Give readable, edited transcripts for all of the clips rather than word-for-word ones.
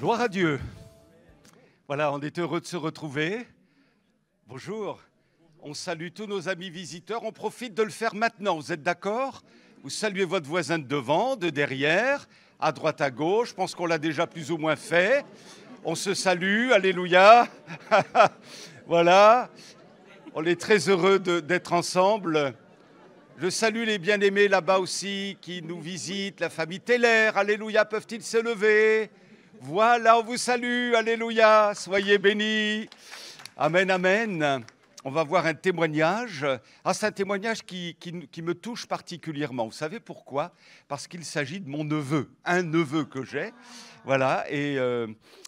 Gloire à Dieu. Voilà, on est heureux de se retrouver. Bonjour. On salue tous nos amis visiteurs. On profite de le faire maintenant. Vous êtes d'accord? Vous saluez votre voisin de devant, de derrière, à droite, à gauche. Je pense qu'on l'a déjà plus ou moins fait. On se salue. Alléluia. Voilà. On est très heureux d'être ensemble. Je salue les bien-aimés là-bas aussi qui nous visitent, la famille Teller. Alléluia. Peuvent-ils se lever? Voilà, on vous salue, alléluia, soyez bénis. Amen, amen. On va voir un témoignage. Ah, c'est un témoignage qui me touche particulièrement. Vous savez pourquoi? Parce qu'il s'agit de mon neveu, un neveu que j'ai. Voilà, et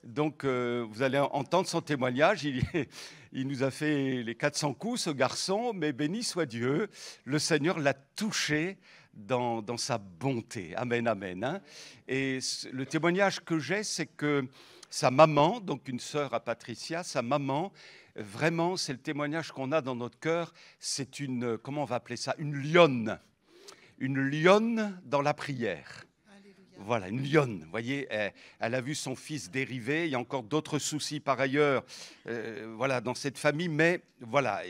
donc vous allez entendre son témoignage. Il nous a fait les 400 coups, ce garçon, mais béni soit Dieu, le Seigneur l'a touché dans sa bonté. Amen, amen. Hein. Et le témoignage que j'ai, c'est que sa maman, donc une sœur à Patricia, sa maman, vraiment, c'est le témoignage qu'on a dans notre cœur, c'est une, comment on va appeler ça, une lionne dans la prière. Voilà, une lionne, vous voyez, elle a vu son fils dériver, il y a encore d'autres soucis par ailleurs, voilà, dans cette famille, mais voilà,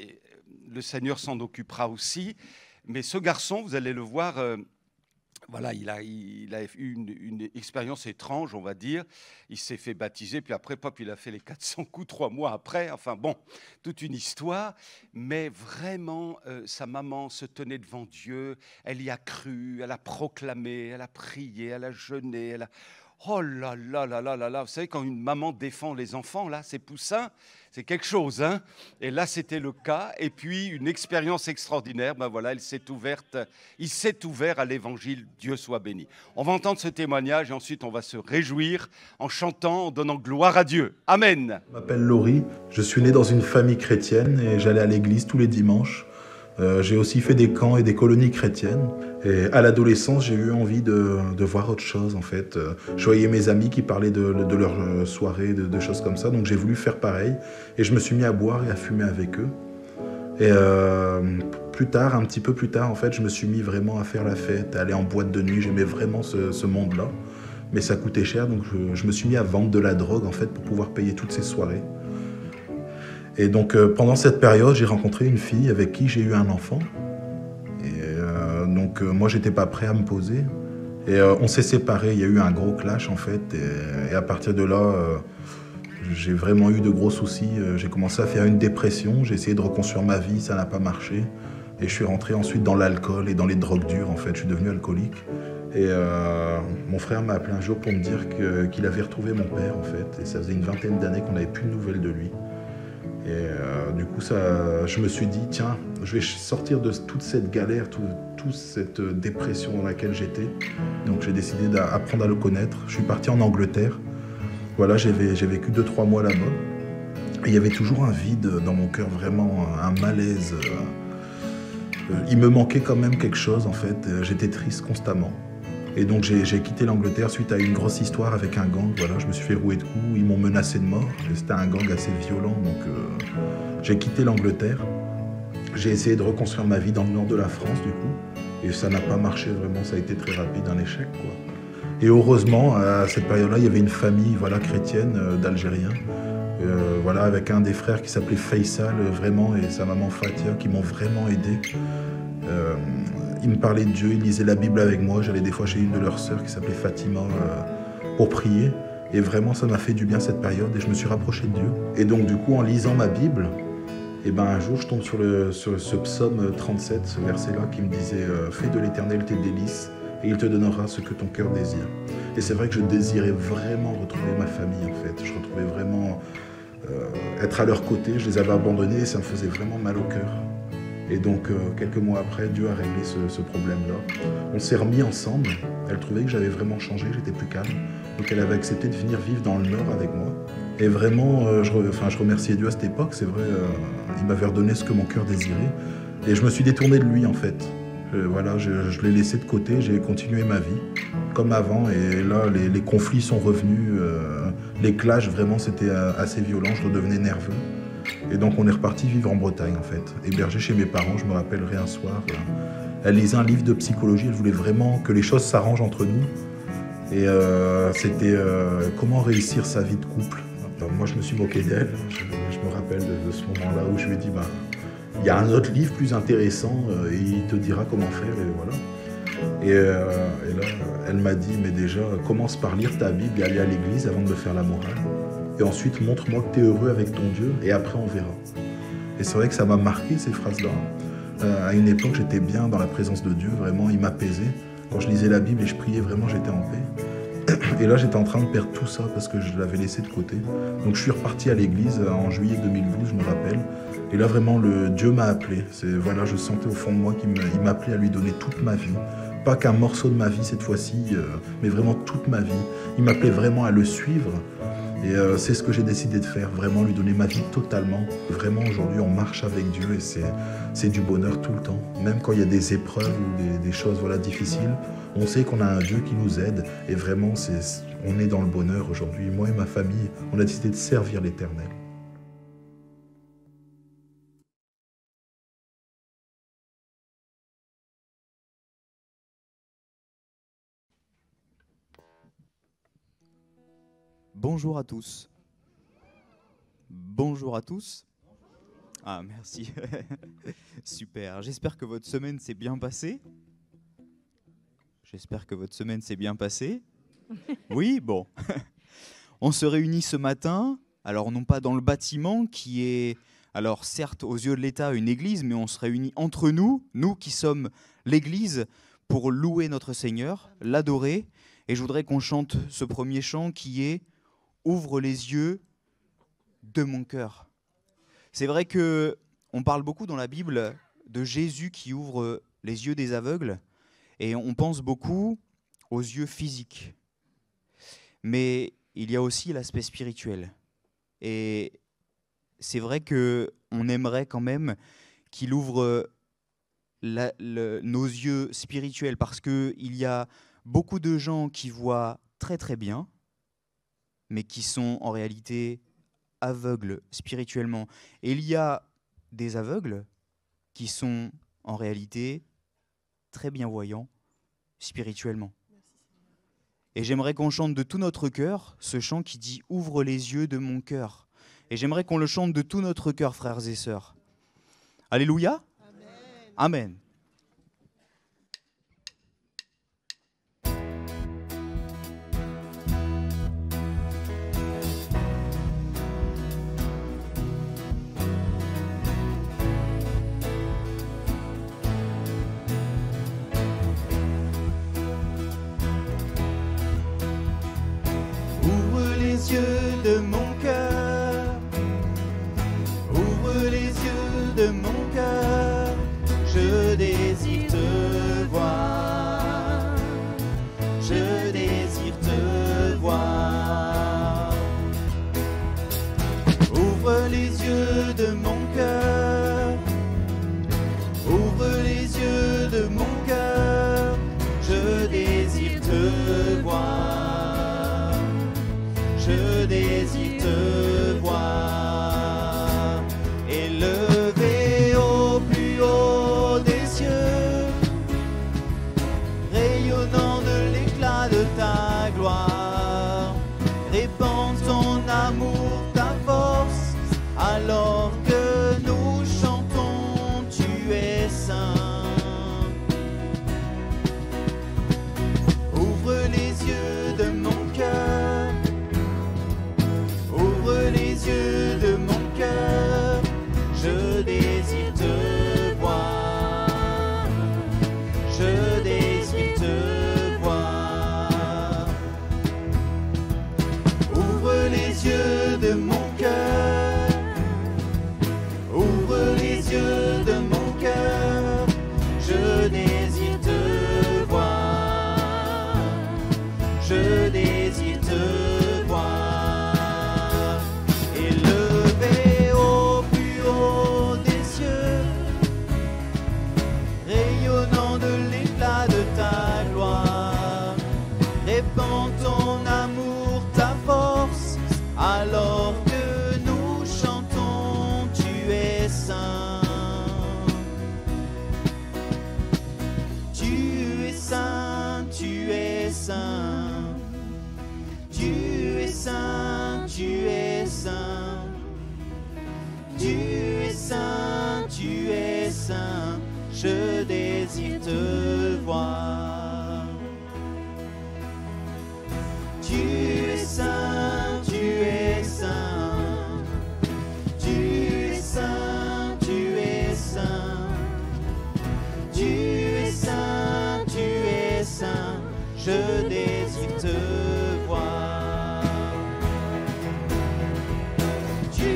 le Seigneur s'en occupera aussi. Mais ce garçon, vous allez le voir, voilà, il a eu une expérience étrange, on va dire. Il s'est fait baptiser, puis après, pop, il a fait les 400 coups 3 mois après. Enfin bon, toute une histoire. Mais vraiment, sa maman se tenait devant Dieu. Elle y a cru, elle a proclamé, elle a prié, elle a jeûné. Elle a... Oh là là là là là là. Vous savez, quand une maman défend les enfants, là, ses poussins, c'est quelque chose, hein. Et là, c'était le cas. Et puis, une expérience extraordinaire. Ben voilà, il s'est ouvert à l'évangile. Dieu soit béni. On va entendre ce témoignage et ensuite, on va se réjouir en chantant, en donnant gloire à Dieu. Amen. Je m'appelle Laurie. Je suis né dans une famille chrétienne et j'allais à l'église tous les dimanches. J'ai aussi fait des camps et des colonies chrétiennes. Et à l'adolescence, j'ai eu envie de voir autre chose, en fait. Je voyais mes amis qui parlaient de leur soirée, de choses comme ça. Donc j'ai voulu faire pareil. Et je me suis mis à boire et à fumer avec eux. Et plus tard, un petit peu plus tard, en fait, je me suis mis vraiment à faire la fête, à aller en boîte de nuit. J'aimais vraiment ce monde-là. Mais ça coûtait cher, donc je me suis mis à vendre de la drogue, en fait, pour pouvoir payer toutes ces soirées. Et donc pendant cette période, j'ai rencontré une fille avec qui j'ai eu un enfant. Et donc moi, j'étais pas prêt à me poser. Et on s'est séparés, il y a eu un gros clash en fait. Et à partir de là, j'ai vraiment eu de gros soucis. J'ai commencé à faire une dépression, j'ai essayé de reconstruire ma vie, ça n'a pas marché. Et je suis rentré ensuite dans l'alcool et dans les drogues dures en fait, je suis devenu alcoolique. Et mon frère m'a appelé un jour pour me dire qu'il avait retrouvé mon père en fait. Et ça faisait une vingtaine d'années qu'on n'avait plus de nouvelles de lui. Et du coup, je me suis dit, tiens, je vais sortir de toute cette galère, toute cette dépression dans laquelle j'étais. Donc j'ai décidé d'apprendre à le connaître. Je suis parti en Angleterre. Voilà, j'ai vécu 2-3 mois là-bas. Et il y avait toujours un vide dans mon cœur, vraiment un malaise. Il me manquait quand même quelque chose, en fait. J'étais triste constamment. Et donc j'ai quitté l'Angleterre suite à une grosse histoire avec un gang. Voilà, je me suis fait rouer de coups, ils m'ont menacé de mort. C'était un gang assez violent, donc j'ai quitté l'Angleterre. J'ai essayé de reconstruire ma vie dans le nord de la France, du coup. Et ça n'a pas marché vraiment, ça a été très rapide, un échec, quoi. Et heureusement, à cette période-là, il y avait une famille voilà, chrétienne d'Algériens. Voilà, avec un des frères qui s'appelait Faisal, vraiment, et sa maman Fatia, qui m'ont vraiment aidé. Ils me parlaient de Dieu, ils lisaient la Bible avec moi. J'allais des fois chez une de leurs sœurs qui s'appelait Fatima pour prier. Et vraiment, ça m'a fait du bien cette période et je me suis rapproché de Dieu. Et donc, du coup, en lisant ma Bible, et ben, un jour, je tombe sur ce psaume 37, ce verset-là qui me disait « Fais de l'Éternel tes délices et il te donnera ce que ton cœur désire. » Et c'est vrai que je désirais vraiment retrouver ma famille, en fait. Je retrouvais vraiment être à leur côté. Je les avais abandonnés et ça me faisait vraiment mal au cœur. Et donc, quelques mois après, Dieu a réglé ce problème-là. On s'est remis ensemble. Elle trouvait que j'avais vraiment changé, j'étais plus calme. Donc, elle avait accepté de venir vivre dans le Nord avec moi. Et vraiment, je remerciais Dieu à cette époque. C'est vrai, il m'avait redonné ce que mon cœur désirait. Et je me suis détourné de lui, en fait. Voilà, je l'ai laissé de côté, j'ai continué ma vie, comme avant. Et là, les conflits sont revenus. Les clashs, vraiment, c'était assez violent. Je redevenais nerveux. Et donc on est reparti vivre en Bretagne en fait, hébergé chez mes parents. Je me rappellerai un soir, elle lisait un livre de psychologie, elle voulait vraiment que les choses s'arrangent entre nous. Et c'était comment réussir sa vie de couple. Moi, je me suis moqué d'elle. Je me rappelle de ce moment-là où je lui ai dit, il y a un autre livre plus intéressant et il te dira comment faire, et voilà. Et là, elle m'a dit, mais déjà, commence par lire ta Bible et aller à l'église avant de me faire la morale. Et ensuite, montre-moi que tu es heureux avec ton Dieu et après, on verra. Et c'est vrai que ça m'a marqué, ces phrases-là. À une époque, j'étais bien dans la présence de Dieu, vraiment, il m'apaisait. Quand je lisais la Bible et je priais, vraiment, j'étais en paix. Et là, j'étais en train de perdre tout ça parce que je l'avais laissé de côté. Donc, je suis reparti à l'église en juillet 2012, je me rappelle. Et là, vraiment, Dieu m'a appelé. Voilà, je sentais au fond de moi qu'il m'appelait à lui donner toute ma vie. Pas qu'un morceau de ma vie cette fois-ci, mais vraiment toute ma vie. Il m'appelait vraiment à le suivre. Et c'est ce que j'ai décidé de faire, vraiment lui donner ma vie totalement. Vraiment, aujourd'hui, on marche avec Dieu et c'est du bonheur tout le temps. Même quand il y a des épreuves ou des choses difficiles, on sait qu'on a un Dieu qui nous aide. Et vraiment, on est dans le bonheur aujourd'hui. Moi et ma famille, on a décidé de servir l'Éternel. Bonjour à tous. Bonjour à tous. Ah, merci. Super. J'espère que votre semaine s'est bien passée. J'espère que votre semaine s'est bien passée. Oui, bon. On se réunit ce matin, alors non pas dans le bâtiment qui est, alors certes aux yeux de l'État une église, mais on se réunit entre nous, nous qui sommes l'église, pour louer notre Seigneur, l'adorer. Et je voudrais qu'on chante ce premier chant qui est « Ouvre les yeux de mon cœur ». C'est vrai qu'on parle beaucoup dans la Bible de Jésus qui ouvre les yeux des aveugles et on pense beaucoup aux yeux physiques. Mais il y a aussi l'aspect spirituel. Et c'est vrai qu'on aimerait quand même qu'il ouvre nos yeux spirituels parce qu'il y a beaucoup de gens qui voient très très bien, mais qui sont en réalité aveugles spirituellement. Et il y a des aveugles qui sont en réalité très bien voyants spirituellement. Et j'aimerais qu'on chante de tout notre cœur ce chant qui dit « Ouvre les yeux de mon cœur ». Et j'aimerais qu'on le chante de tout notre cœur, frères et sœurs. Alléluia. Amen. Amen. De mon cœur, ouvre les yeux de mon cœur, je désire te voir, je désire te voir. Ouvre les yeux de mon cœur, ouvre les yeux de mon cœur, je désire te voir. Je désire te voir, élevé au plus haut des cieux, rayonnant de l'éclat de ta gloire, répand ton amour, ta force, alors que nous chantons, tu es saint. Ouvre les yeux de mon cœur, les yeux de mon cœur, je désire te voir, je désire te voir. Ouvre les yeux de mon cœur, ouvre les yeux de mon cœur, je désire te voir, je désire te voir. je désire te voir. Tu es saint, tu es saint, tu es saint, tu es saint, tu es saint, tu es saint, je désire te voir. Tu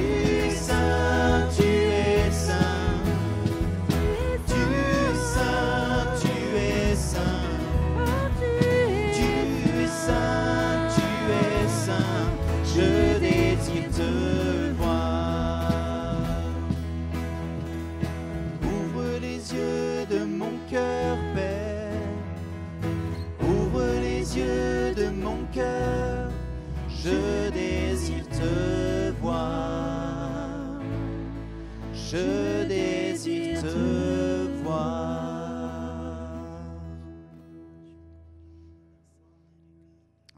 es saint, tu es saint, tu es saint, tu es saint, tu es saint, tu es saint, je désire te voir. Ouvre les yeux de mon cœur, Père, ouvre les yeux de mon cœur, je désire te voir, je désire te voir.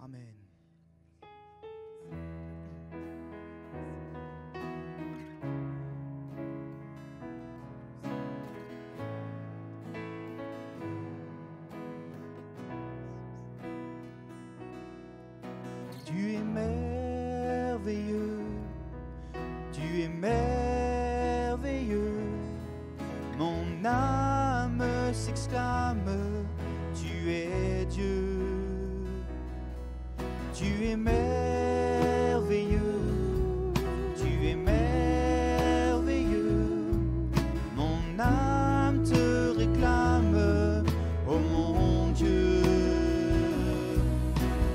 Amen. Tu es merveilleux, tu es merveilleux, mon âme s'exclame, tu es Dieu. Tu es merveilleux, tu es merveilleux, mon âme te réclame, oh mon Dieu.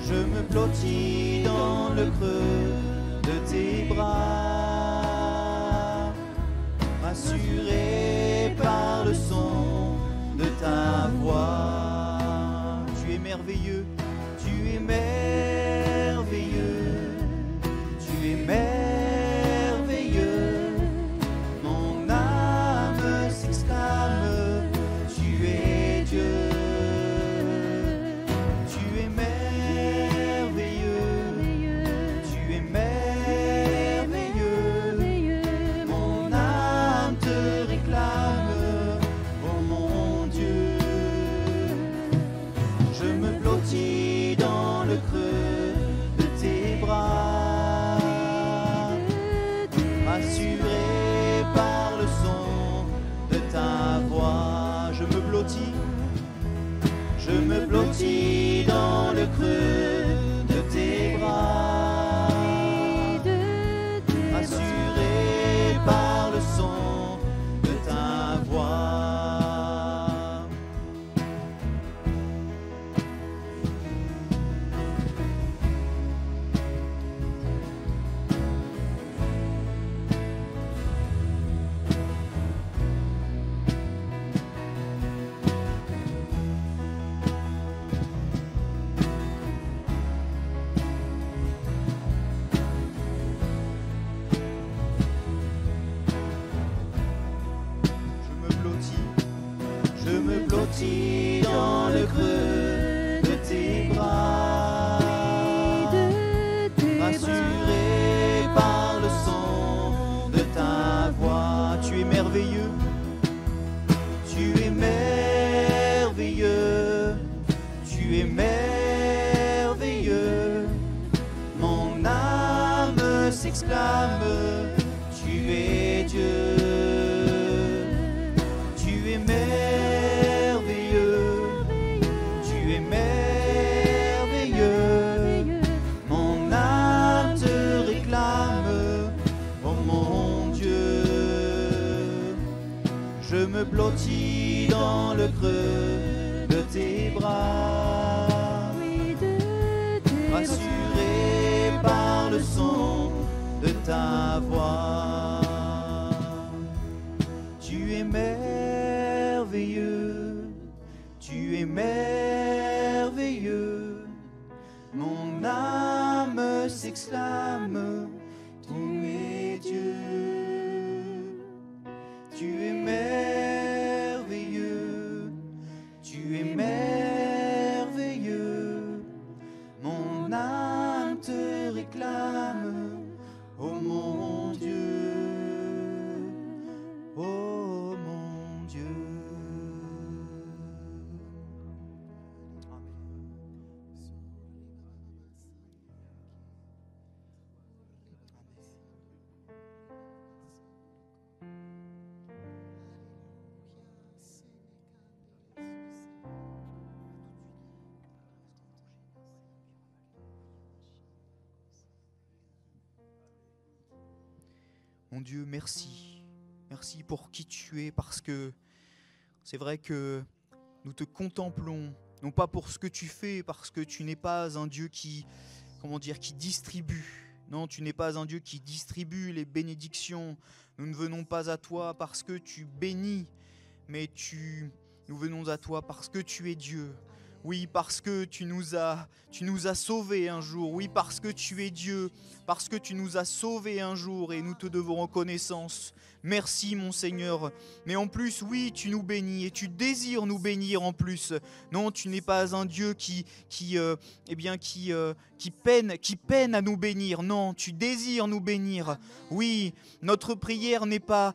Je me blottis dans le creux de tes bras, rassuré par le son de ta voix. Tu es merveilleux, tu es merveilleux, tu es merveilleux, mon âme s'exclame, tu es Dieu. Tu es merveilleux, tu es merveilleux, mon âme te réclame, oh mon Dieu. Je me blottis dans le creux de tes bras, rassuré par le son de ta voix. Je me blottis dans le creux de tes bras, rassuré par le son de ta voix. Je me blottis dans le creux de tes bras, rassuré par le son de ta voix. Tu es merveilleux, tu es merveilleux, tu es merveilleux, mon âme s'exclame, tu es Dieu. Tu es merveilleux, tu es merveilleux, mon âme te réclame, oh mon Dieu. Je me blottis dans le creux de tes bras, rassuré par le son de ta voix. Tu es merveilleux, tu es merveilleux, mon âme s'exclame, tu es Dieu. Tu es merveilleux, tu es merveilleux, mon âme te réclame, oh mon Dieu. Mon Dieu, merci. Merci pour qui tu es, parce que c'est vrai que nous te contemplons, non pas pour ce que tu fais, parce que tu n'es pas un Dieu qui distribue. Non, tu n'es pas un Dieu qui distribue les bénédictions. Nous ne venons pas à toi parce que tu bénis, mais nous venons à toi parce que tu es Dieu. Oui, parce que tu nous as sauvés un jour. Oui, parce que tu es Dieu, parce que tu nous as sauvés un jour et nous te devons reconnaissance. Merci mon Seigneur. Mais en plus, oui, tu nous bénis et tu désires nous bénir en plus. Non, tu n'es pas un Dieu qui peine à nous bénir. Non, tu désires nous bénir. Oui, notre prière n'est pas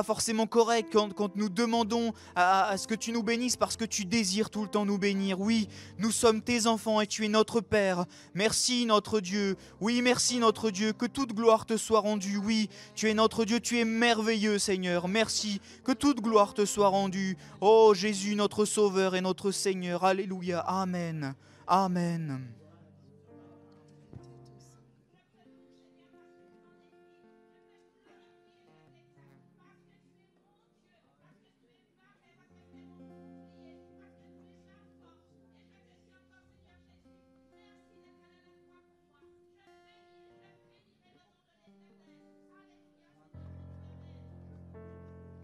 forcément correcte quand nous demandons à ce que tu nous bénisses, parce que tu désires tout le temps nous bénir. Oui, nous sommes tes enfants et tu es notre Père. Merci notre Dieu. Oui, merci notre Dieu. Que toute gloire te soit rendue. Oui, tu es notre Dieu. Tu es merveilleux, Seigneur. Merci. Que toute gloire te soit rendue. Oh Jésus, notre Sauveur et notre Seigneur. Alléluia. Amen. Amen.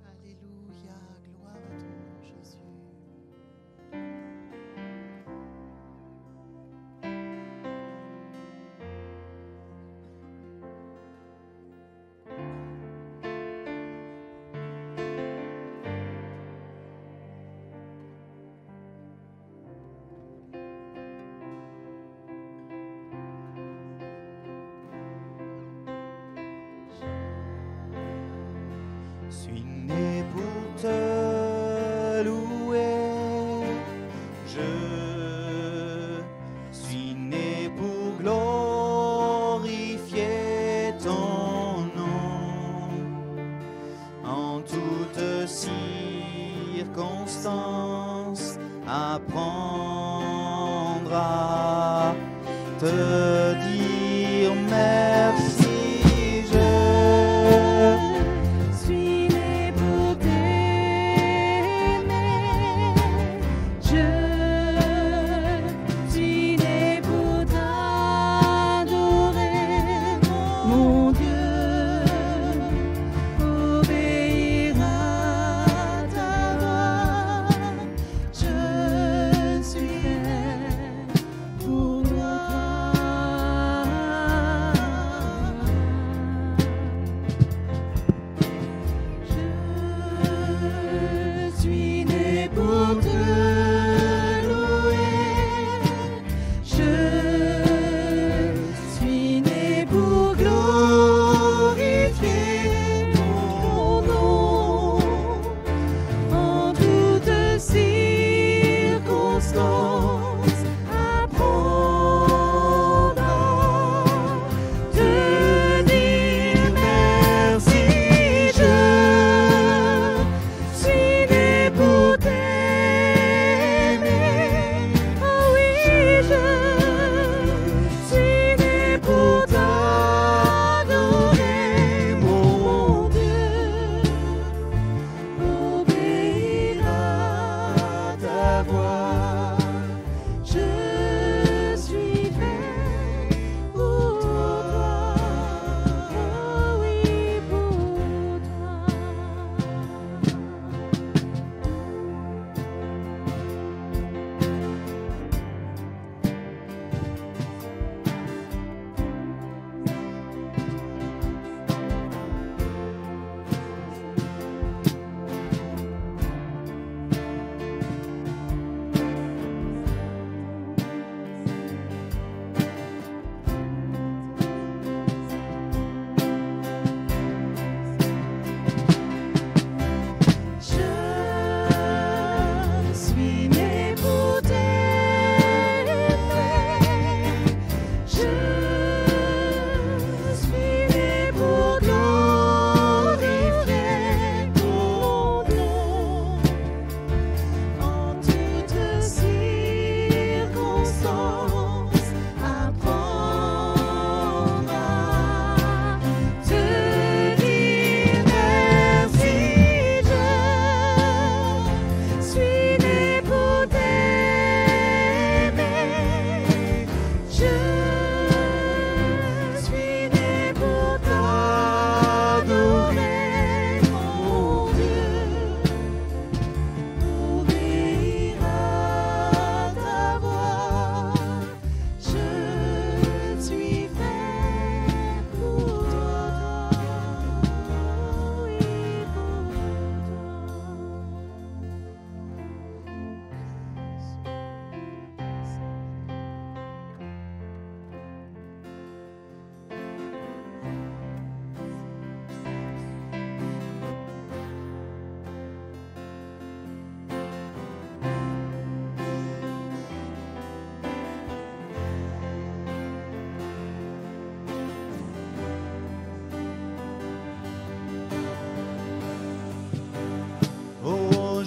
Alléluia, gloire à ton nom, Jésus. Je suis né pour te louer, je suis né pour glorifier ton nom. En toutes circonstances, apprendre à te dire merci. Suis né pour t'aimer, je suis né pour t'adorer, mon Dieu, obéir à ta voix, je suis né pour toi.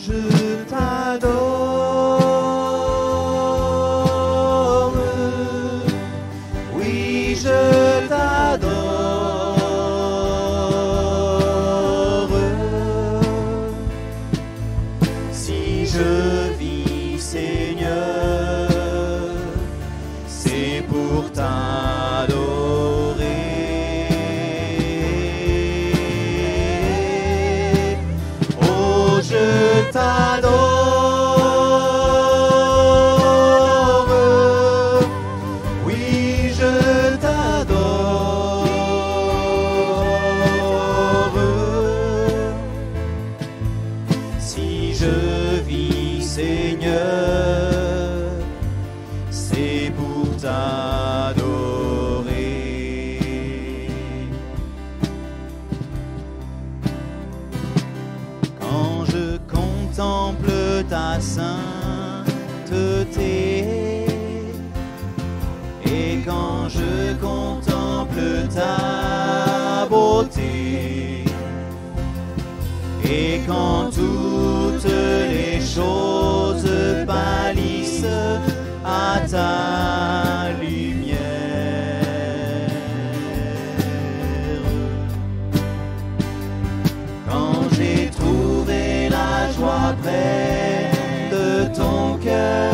je t'adore. Oui, je t'adore. Si je vis, Seigneur, c'est pour t'adorer. Oh, je t'adore. Oui, je t'adore. Si je vis, Seigneur, c'est pour t'adorer. Quand je contemple ta sainteté et quand je contemple ta beauté et quand toutes les choses pâlissent à ta lumière, quand j'ai trouvé la joie près de ton cœur,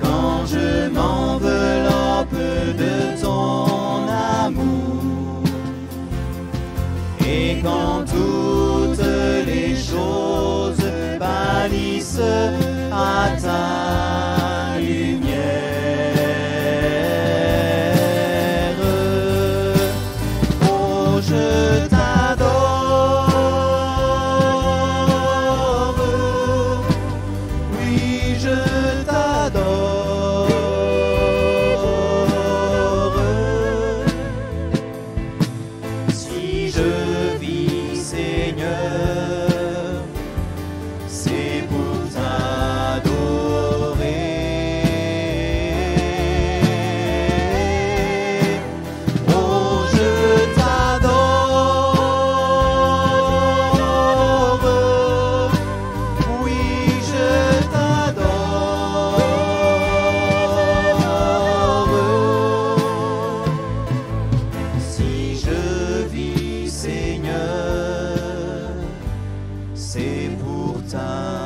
quand je m'enveloppe de ton amour et quand toutes les choses pâlissent à ta lumière. Oh, je t'adore. Oui, je t'adore. Si je vis, Seigneur, c'est pour t'adorer. Oh, je t'adore. Oui, je t'adore. Si je vis, Seigneur, c'est pour t'adorer.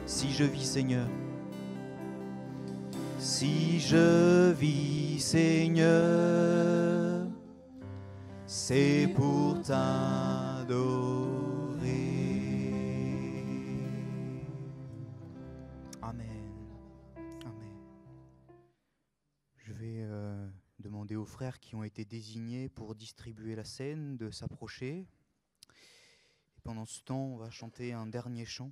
Si je vis, Seigneur, si je vis, Seigneur, c'est pour t'adorer. Amen. Amen. Je vais demander aux frères qui ont été désignés pour distribuer la scène de s'approcher. Et pendant ce temps, on va chanter un dernier chant.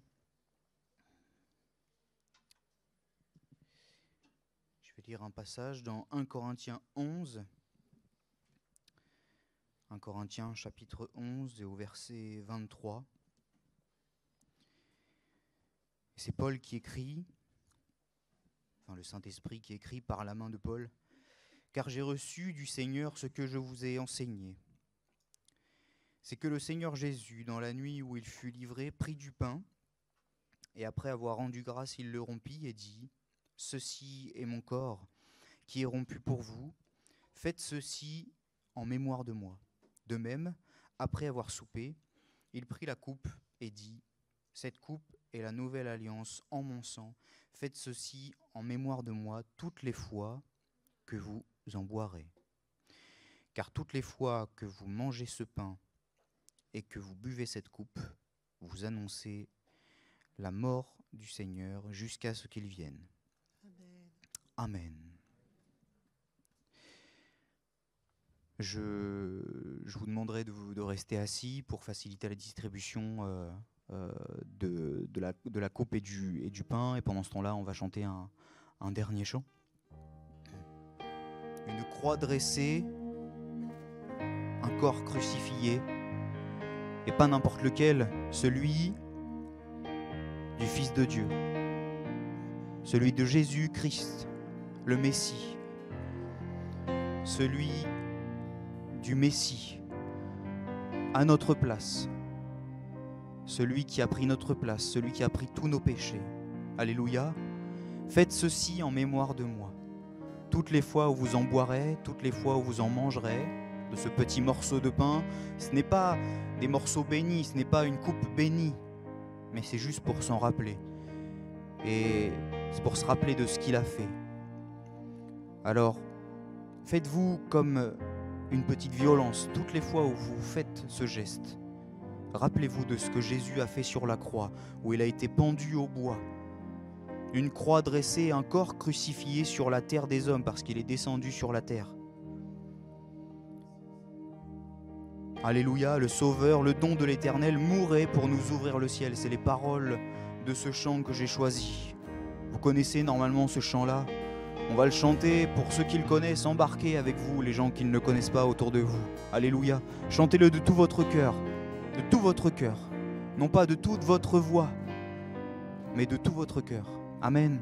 Je vais lire un passage dans 1 Corinthiens 11. 1 Corinthiens chapitre 11 et au verset 23. C'est Paul qui écrit, enfin le Saint-Esprit qui écrit par la main de Paul. Car j'ai reçu du Seigneur ce que je vous ai enseigné. C'est que le Seigneur Jésus, dans la nuit où il fut livré, prit du pain, et après avoir rendu grâce, il le rompit et dit : Ceci est mon corps, qui est rompu pour vous. Faites ceci en mémoire de moi. De même, après avoir soupé, il prit la coupe et dit : Cette coupe est la nouvelle alliance en mon sang. Faites ceci en mémoire de moi toutes les fois que vous en boirez. Car toutes les fois que vous mangez ce pain et que vous buvez cette coupe, vous annoncez la mort du Seigneur jusqu'à ce qu'il vienne. Amen. Je vous demanderai de rester assis pour faciliter la distribution de la coupe et du pain. Et pendant ce temps-là, on va chanter un dernier chant. Une croix dressée, un corps crucifié, et pas n'importe lequel, celui du Fils de Dieu, celui de Jésus-Christ, le Messie, celui du Messie, à notre place. Celui qui a pris notre place, celui qui a pris tous nos péchés. Alléluia. Faites ceci en mémoire de moi. Toutes les fois où vous en boirez, toutes les fois où vous en mangerez, de ce petit morceau de pain, ce n'est pas des morceaux bénis, ce n'est pas une coupe bénie, mais c'est juste pour s'en rappeler. Et c'est pour se rappeler de ce qu'il a fait. Alors, faites-vous comme une petite violence toutes les fois où vous faites ce geste. Rappelez-vous de ce que Jésus a fait sur la croix, où il a été pendu au bois. Une croix dressée, un corps crucifié sur la terre des hommes, parce qu'il est descendu sur la terre. Alléluia, le Sauveur, le don de l'Éternel, mourait pour nous ouvrir le ciel. C'est les paroles de ce chant que j'ai choisi. Vous connaissez normalement ce chant-là. On va le chanter pour ceux qui le connaissent, embarquez avec vous les gens qui ne le connaissent pas autour de vous. Alléluia. Chantez-le de tout votre cœur, de tout votre cœur. Non pas de toute votre voix, mais de tout votre cœur. Amen.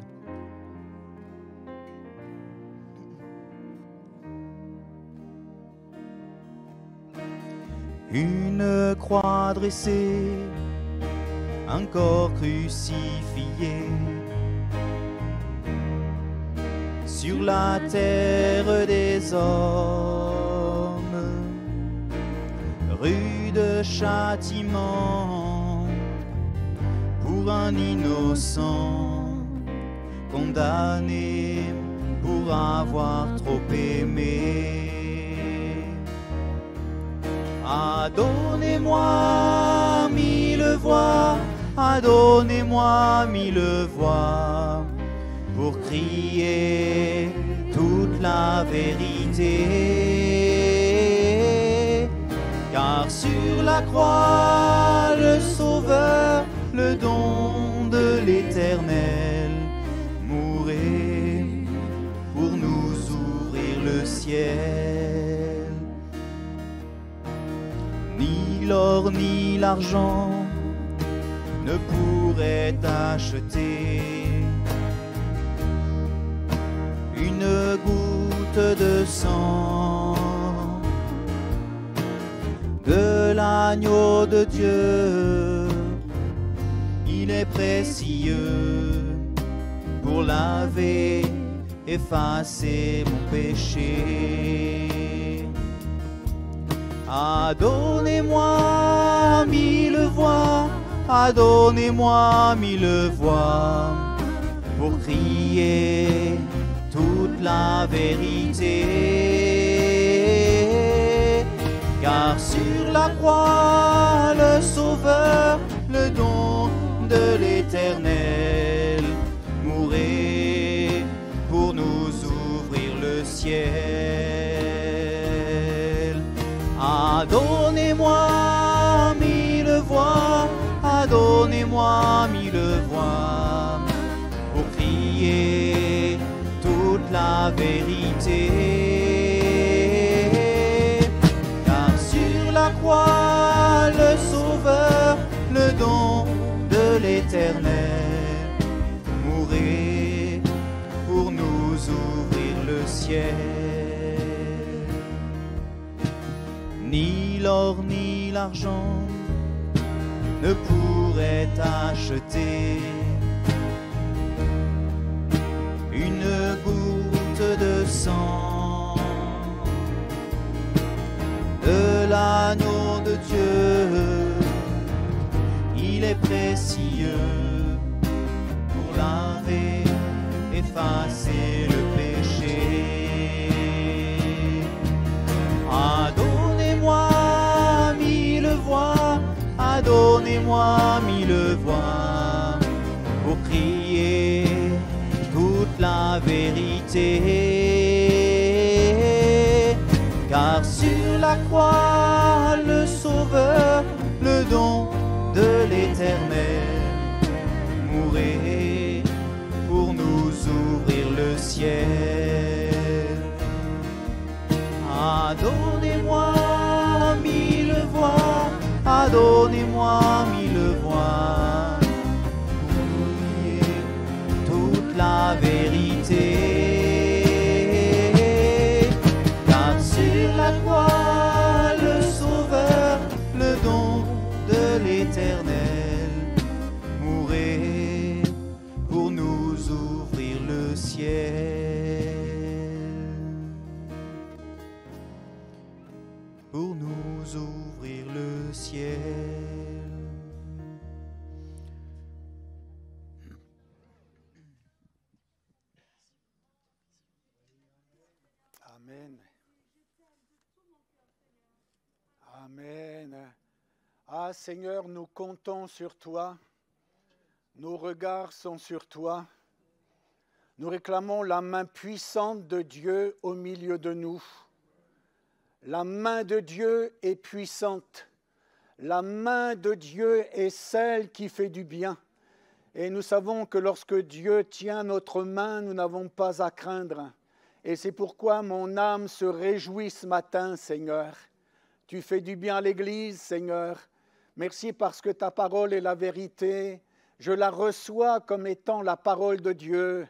Une croix dressée, un corps crucifié, sur la terre des hommes, rude châtiment pour un innocent, condamné pour avoir trop aimé. Donnez-moi mille voix, donnez-moi mille voix, pour crier toute la vérité. Car sur la croix, le Sauveur, le don de l'Éternel, mourait pour nous ouvrir le ciel. Ni l'or ni l'argent ne pourraient acheter une goutte de sang de l'agneau de Dieu. Il est précieux pour laver, effacer mon péché. Donnez-moi mille voix, donnez-moi mille voix, pour crier toute la vérité. Car sur la croix, le Sauveur, le don de l'Éternel, mourait pour nous ouvrir le ciel. Donnez-moi mille voix, donnez-moi mille voix, pour crier toute la vérité. Car sur la croix, le Sauveur, le don de l'Éternel, mourait pour nous ouvrir le ciel. Ni l'or ni l'argent ne pourraient acheter une goutte de sang de l'agneau de Dieu. Il est précieux pour laver, effacer le péché. Donnez-moi mille voix, donnez-moi mille voix, pour crier toute la vérité. Car sur la croix, le Sauveur, le don de l'Éternel, mourait pour nous ouvrir le ciel. Donnez-moi mille voix, donnez-moi mille voix, pour crier toute la vérité. Car sur la croix, le Sauveur, le pour nous ouvrir le ciel. Amen. Amen. Ah Seigneur, nous comptons sur toi. Nos regards sont sur toi. Nous réclamons la main puissante de Dieu au milieu de nous. La main de Dieu est puissante. La main de Dieu est celle qui fait du bien. Et nous savons que lorsque Dieu tient notre main, nous n'avons pas à craindre. Et c'est pourquoi mon âme se réjouit ce matin, Seigneur. Tu fais du bien à l'Église, Seigneur. Merci parce que ta parole est la vérité. Je la reçois comme étant la parole de Dieu,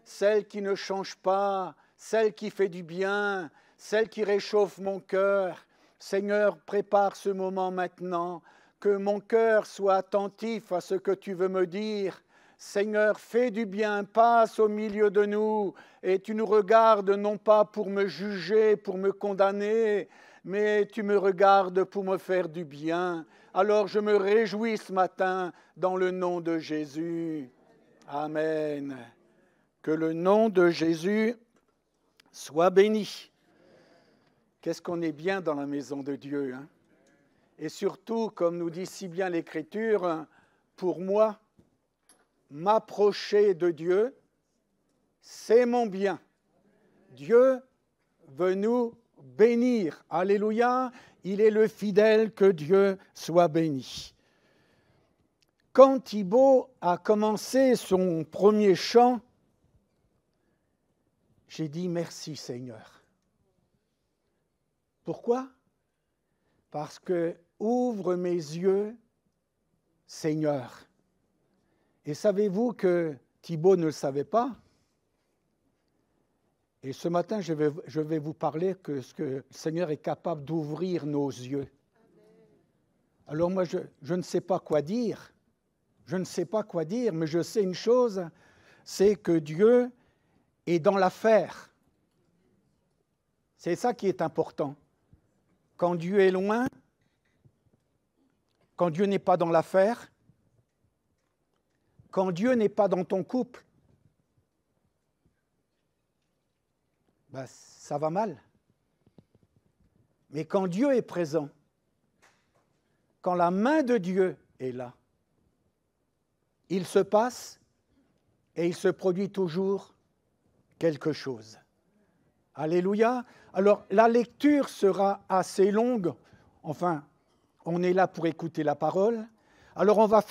celle qui ne change pas, celle qui fait du bien, celle qui réchauffe mon cœur. Seigneur, prépare ce moment maintenant, que mon cœur soit attentif à ce que tu veux me dire. Seigneur, fais du bien, passe au milieu de nous, et tu nous regardes non pas pour me juger, pour me condamner, mais tu me regardes pour me faire du bien. Alors je me réjouis ce matin dans le nom de Jésus. Amen. Que le nom de Jésus soit béni. Qu'est-ce qu'on est bien dans la maison de Dieu, hein? Et surtout, comme nous dit si bien l'Écriture, pour moi, m'approcher de Dieu, c'est mon bien. Dieu veut nous bénir. Alléluia, il est le fidèle, que Dieu soit béni. Quand Thibaut a commencé son premier chant, j'ai dit merci Seigneur. Pourquoi? Parce que ouvre mes yeux, Seigneur. Et savez-vous que Thibaut ne le savait pas? Et ce matin, je vais vous parler que ce que le Seigneur est capable d'ouvrir nos yeux. Alors moi, je ne sais pas quoi dire. Je ne sais pas quoi dire, mais je sais une chose, c'est que Dieu est dans l'affaire. C'est ça qui est important. Quand Dieu est loin, quand Dieu n'est pas dans l'affaire, quand Dieu n'est pas dans ton couple, ben, ça va mal. Mais quand Dieu est présent, quand la main de Dieu est là, il se passe et il se produit toujours quelque chose. Alléluia. Alors, la lecture sera assez longue. Enfin, on est là pour écouter la parole. Alors, on va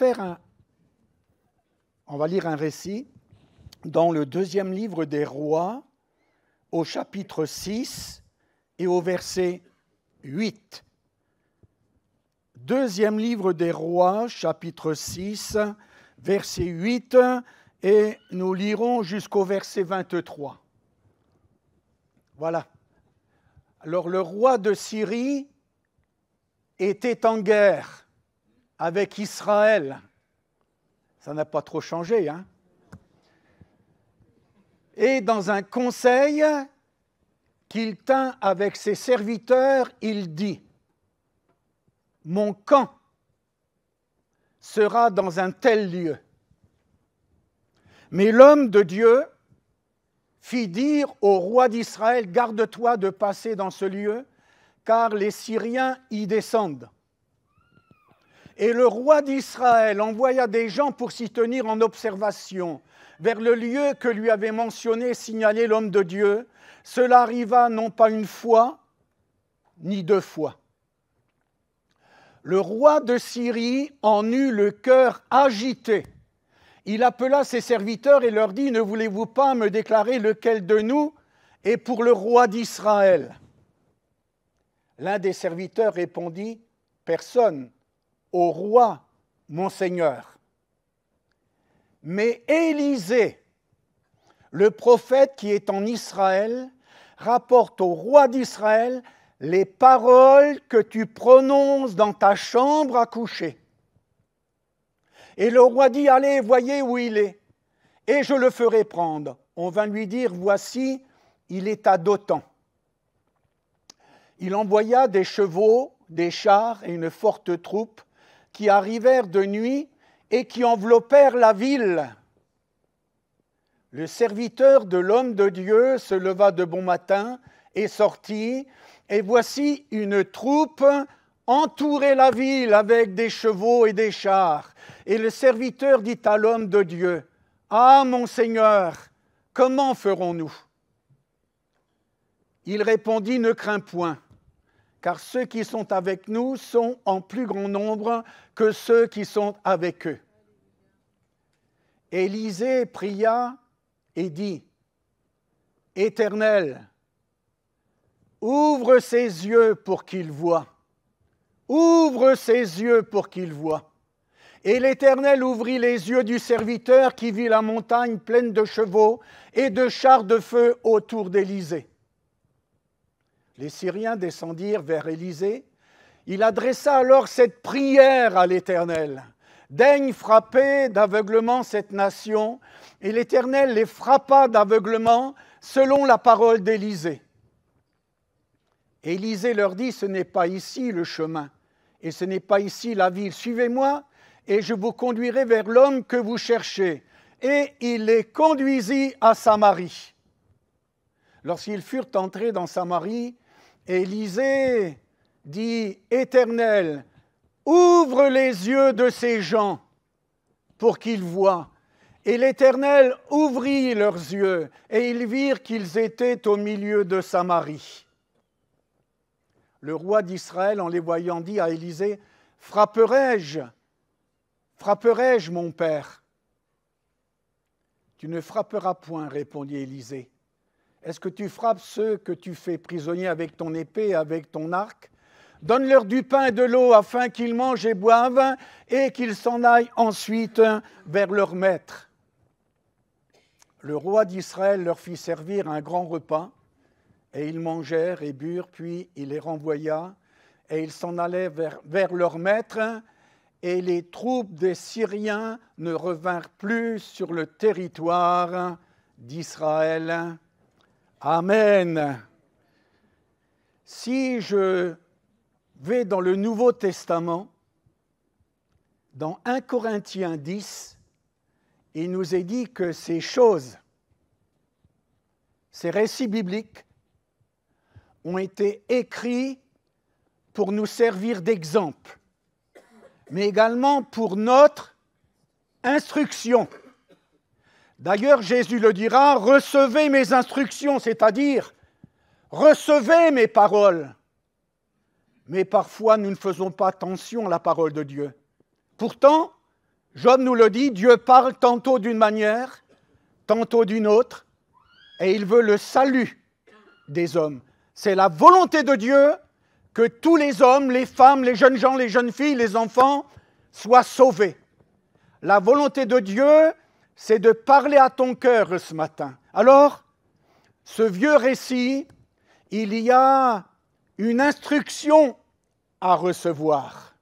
lire un récit dans le 2e livre des Rois, au chapitre 6 et au verset 8. 2e livre des Rois, chapitre 6, verset 8, et nous lirons jusqu'au verset 23. Voilà. Alors le roi de Syrie était en guerre avec Israël. Ça n'a pas trop changé, hein? Et dans un conseil qu'il tint avec ses serviteurs, il dit « Mon camp sera dans un tel lieu. » Mais l'homme de Dieu fit dire au roi d'Israël « Garde-toi de passer dans ce lieu, car les Syriens y descendent. » Et le roi d'Israël envoya des gens pour s'y tenir en observation vers le lieu que lui avait mentionné et signalé l'homme de Dieu. Cela arriva non pas une fois, ni 2 fois. Le roi de Syrie en eut le cœur agité. Il appela ses serviteurs et leur dit « Ne voulez-vous pas me déclarer lequel de nous est pour le roi d'Israël ?» L'un des serviteurs répondit « Personne, au roi, mon Seigneur. » Mais Élisée, le prophète qui est en Israël, rapporte au roi d'Israël les paroles que tu prononces dans ta chambre à coucher. Et le roi dit, allez, voyez où il est, et je le ferai prendre. On vint lui dire, voici, il est à Dothan. il envoya des chevaux, des chars et une forte troupe qui arrivèrent de nuit et qui enveloppèrent la ville. Le serviteur de l'homme de Dieu se leva de bon matin et sortit, et voici une troupe entourait la ville avec des chevaux et des chars. Et le serviteur dit à l'homme de Dieu, « Ah, mon Seigneur, comment ferons-nous » Il répondit, « Ne crains point, car ceux qui sont avec nous sont en plus grand nombre que ceux qui sont avec eux. » Élisée pria et dit, « Éternel, ouvre ses yeux pour qu'il voie. Ouvre ses yeux pour qu'il voie. » Et l'Éternel ouvrit les yeux du serviteur qui vit la montagne pleine de chevaux et de chars de feu autour d'Élysée. Les Syriens descendirent vers Élysée. Il adressa alors cette prière à l'Éternel. « Daigne frapper d'aveuglement cette nation. » Et l'Éternel les frappa d'aveuglement selon la parole d'Élysée. Élysée leur dit, « Ce n'est pas ici le chemin, et ce n'est pas ici la ville. Suivez-moi, et je vous conduirai vers l'homme que vous cherchez. » Et il les conduisit à Samarie. Lorsqu'ils furent entrés dans Samarie, Élysée dit, « Éternel, ouvre les yeux de ces gens pour qu'ils voient. » Et l'Éternel ouvrit leurs yeux, et ils virent qu'ils étaient au milieu de Samarie. Le roi d'Israël, en les voyant, dit à Élysée, « Frapperai-je, mon père ?» « Tu ne frapperas point, répondit Élysée. Est-ce que tu frappes ceux que tu fais prisonniers avec ton épée et avec ton arc ? Donne-leur du pain et de l'eau afin qu'ils mangent et boivent et qu'ils s'en aillent ensuite vers leur maître. » Le roi d'Israël leur fit servir un grand repas, et ils mangèrent et burent, puis il les renvoya, et ils s'en allaient vers leur maître, et les troupes des Syriens ne revinrent plus sur le territoire d'Israël. Amen. Si je vais dans le Nouveau Testament, dans 1 Corinthiens 10, il nous est dit que ces choses, ces récits bibliques, ont été écrits pour nous servir d'exemple, mais également pour notre instruction. D'ailleurs, Jésus le dira, « Recevez mes instructions », c'est-à-dire « Recevez mes paroles ». Mais parfois, nous ne faisons pas attention à la parole de Dieu. Pourtant, Job nous le dit, Dieu parle tantôt d'une manière, tantôt d'une autre, et il veut le salut des hommes. C'est la volonté de Dieu que tous les hommes, les femmes, les jeunes gens, les jeunes filles, les enfants soient sauvés. La volonté de Dieu, c'est de parler à ton cœur ce matin. Alors, ce vieux récit, il y a une instruction à recevoir.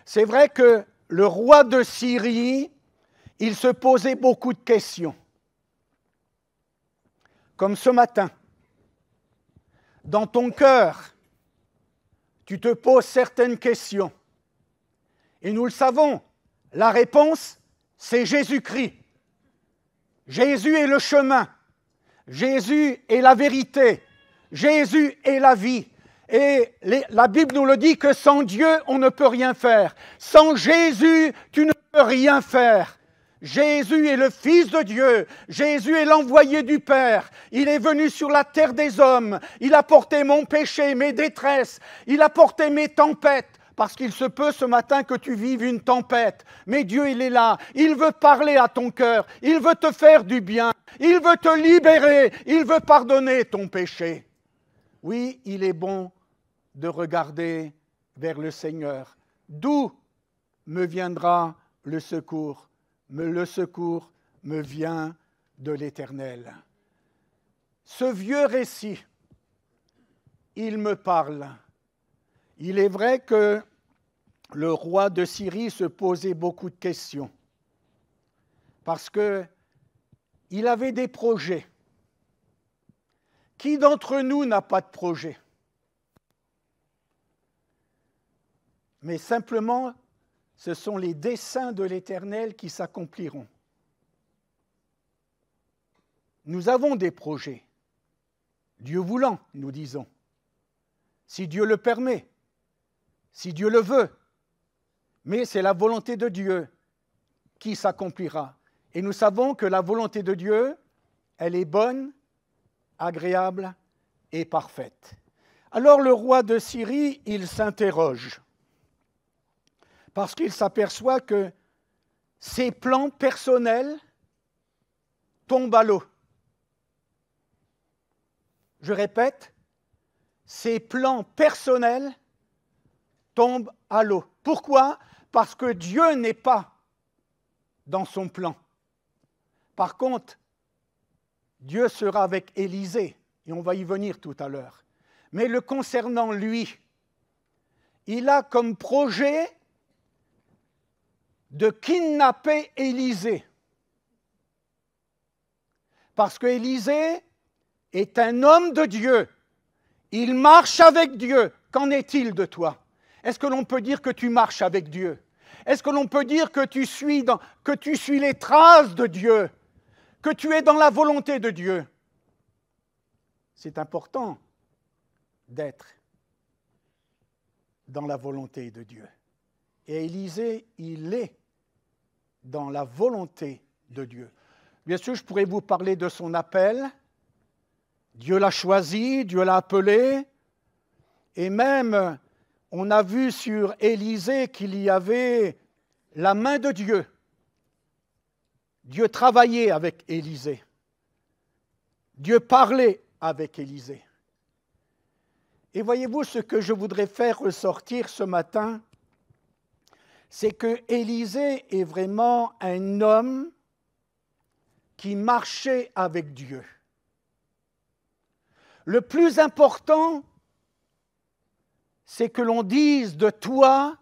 C'est vrai que le roi de Syrie, il se posait beaucoup de questions. Comme ce matin, dans ton cœur, tu te poses certaines questions. Et nous le savons, la réponse, c'est Jésus-Christ. Jésus est le chemin. Jésus est la vérité. Jésus est la vie. Et la Bible nous le dit que sans Dieu, on ne peut rien faire. Sans Jésus, tu ne peux rien faire. Jésus est le Fils de Dieu. Jésus est l'envoyé du Père. Il est venu sur la terre des hommes. Il a porté mon péché, mes détresses. Il a porté mes tempêtes. Parce qu'il se peut ce matin que tu vives une tempête. Mais Dieu, il est là. Il veut parler à ton cœur. Il veut te faire du bien. Il veut te libérer. Il veut pardonner ton péché. Oui, il est bon de regarder vers le Seigneur. D'où me viendra le secours ? Le secours me vient de l'Éternel. Ce vieux récit, il me parle. Il est vrai que le roi de Syrie se posait beaucoup de questions parce qu'il avait des projets. Qui d'entre nous n'a pas de projet ? mais simplement, ce sont les desseins de l'Éternel qui s'accompliront. Nous avons des projets, Dieu voulant, nous disons, si Dieu le permet, si Dieu le veut, mais c'est la volonté de Dieu qui s'accomplira. Et nous savons que la volonté de Dieu, elle est bonne, agréable et parfaite. Alors le roi de Syrie, il s'interroge, parce qu'il s'aperçoit que ses plans personnels tombent à l'eau. Je répète, ses plans personnels tombent à l'eau. Pourquoi? Parce que Dieu n'est pas dans son plan. Par contre, Dieu sera avec Élisée, et on va y venir tout à l'heure. Mais le concernant lui, il a comme projet de kidnapper Élisée. Parce que Élisée est un homme de Dieu. Il marche avec Dieu. Qu'en est-il de toi? Est-ce que l'on peut dire que tu marches avec Dieu? Est-ce que l'on peut dire que tu suis les traces de Dieu? Que tu es dans la volonté de Dieu? C'est important d'être dans la volonté de Dieu. Et Élisée, il est dans la volonté de Dieu. Bien sûr, je pourrais vous parler de son appel. Dieu l'a choisi, Dieu l'a appelé. Et même, on a vu sur Élisée qu'il y avait la main de Dieu. Dieu travaillait avec Élisée. Dieu parlait avec Élisée. Et voyez-vous, ce que je voudrais faire ressortir ce matin, c'est que Élisée est vraiment un homme qui marchait avec Dieu. Le plus important, c'est que l'on dise de toi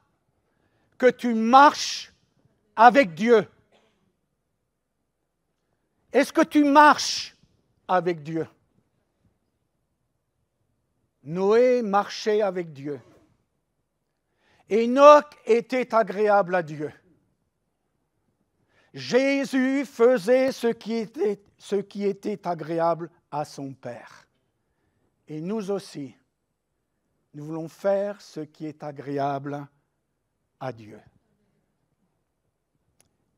que tu marches avec Dieu. Est-ce que tu marches avec Dieu? Noé marchait avec Dieu. Enoch était agréable à Dieu. Jésus faisait ce qui était agréable à son Père. Et nous aussi, nous voulons faire ce qui est agréable à Dieu.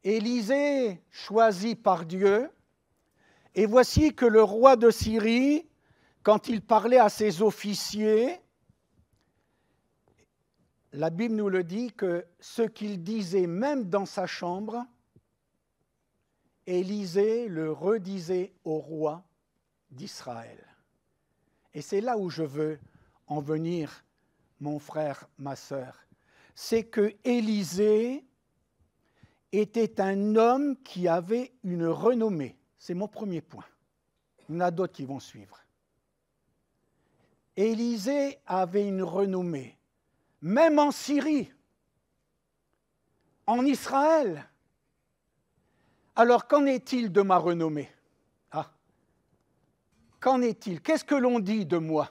Élisée, choisi par Dieu, et voici que le roi de Syrie, quand il parlait à ses officiers, la Bible nous le dit que ce qu'il disait même dans sa chambre, Élisée le redisait au roi d'Israël. Et c'est là où je veux en venir, mon frère, ma sœur. C'est que Élisée était un homme qui avait une renommée. C'est mon premier point. Il y en a d'autres qui vont suivre. Élisée avait une renommée, même en Syrie, en Israël. Alors, qu'en est-il de ma renommée? Qu'en est-il? Qu'est-ce que l'on dit de moi?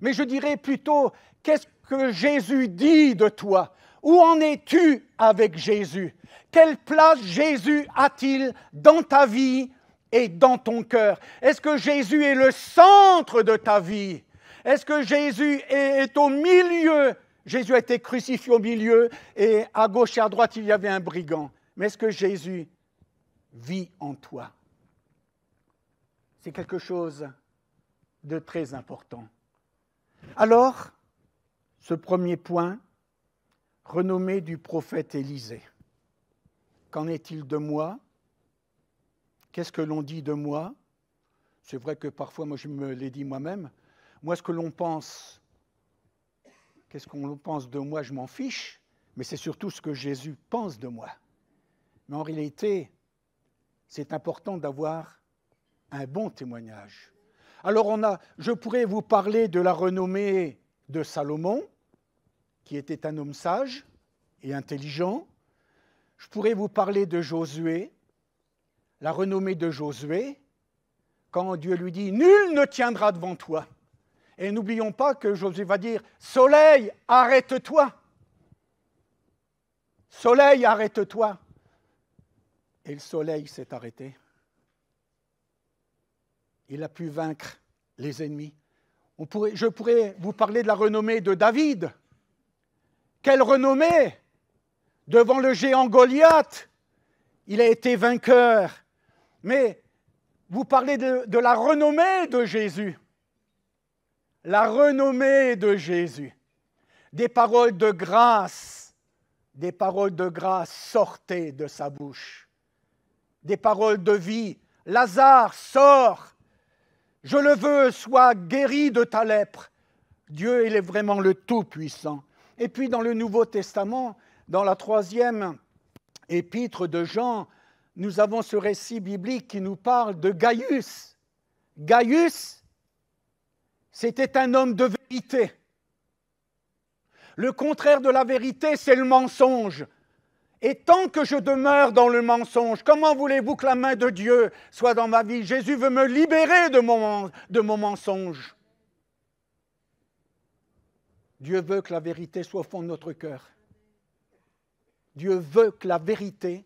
Mais je dirais plutôt, qu'est-ce que Jésus dit de toi? Où en es-tu avec Jésus? Quelle place Jésus a-t-il dans ta vie et dans ton cœur? Est-ce que Jésus est le centre de ta vie? Est-ce que Jésus est au milieu? Jésus a été crucifié au milieu et à gauche et à droite, il y avait un brigand. Mais est-ce que Jésus vit en toi? C'est quelque chose de très important. Alors, ce premier point, renommée du prophète Élisée. Qu'en est-il de moi? Qu'est-ce que l'on dit de moi? C'est vrai que parfois, moi je me l'ai dit moi-même. Moi, ce que l'on pense, qu'est-ce qu'on pense de moi, je m'en fiche, mais c'est surtout ce que Jésus pense de moi. Mais en réalité, c'est important d'avoir un bon témoignage. Alors, je pourrais vous parler de la renommée de Salomon, qui était un homme sage et intelligent. Je pourrais vous parler de Josué, la renommée de Josué, quand Dieu lui dit « Nul ne tiendra devant toi ». Et n'oublions pas que Josué va dire « Soleil, arrête-toi ». Soleil, arrête-toi. Et le soleil s'est arrêté. Il a pu vaincre les ennemis. Je pourrais vous parler de la renommée de David. Quelle renommée! Devant le géant Goliath, il a été vainqueur. Mais vous parlez de la renommée de Jésus. La renommée de Jésus. Des paroles de grâce sortaient de sa bouche. Des paroles de vie. Lazare, sors. Je le veux, sois guéri de ta lèpre. Dieu, il est vraiment le Tout-Puissant. Et puis dans le Nouveau Testament, dans la 3e épître de Jean, nous avons ce récit biblique qui nous parle de Gaius. Gaius, c'était un homme de vérité. Le contraire de la vérité, c'est le mensonge. Et tant que je demeure dans le mensonge, comment voulez-vous que la main de Dieu soit dans ma vie? Jésus veut me libérer de mon mensonge. Dieu veut que la vérité soit au fond de notre cœur. Dieu veut que la vérité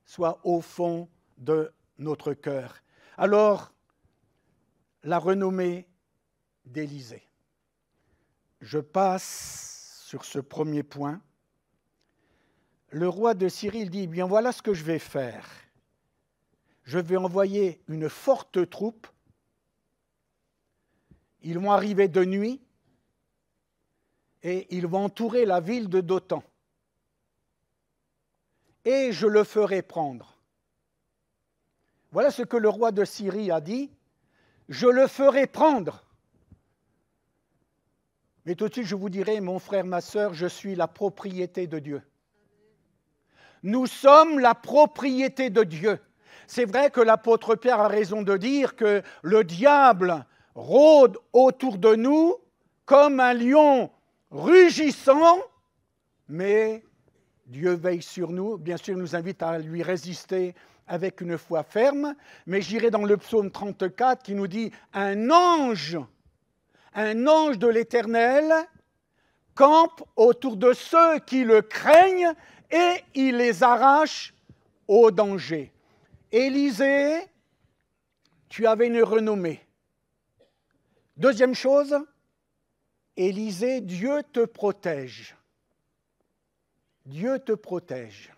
soit au fond de notre cœur. Alors, la renommée d'Élisée. Je passe sur ce premier point. Le roi de Syrie il dit, bien voilà ce que je vais faire. Je vais envoyer une forte troupe. Ils vont arriver de nuit et ils vont entourer la ville de Dothan. Et je le ferai prendre. Voilà ce que le roi de Syrie a dit. Je le ferai prendre. Mais tout de suite, je vous dirai, mon frère, ma sœur, je suis la propriété de Dieu. Nous sommes la propriété de Dieu. C'est vrai que l'apôtre Pierre a raison de dire que le diable rôde autour de nous comme un lion rugissant, mais Dieu veille sur nous. Bien sûr, il nous invite à lui résister avec une foi ferme, mais j'irai dans le psaume 34 qui nous dit « Un ange de l'Éternel campe autour de ceux qui le craignent et il les arrache au danger. » Élisée, tu avais une renommée. Deuxième chose, Élisée, Dieu te protège. Dieu te protège.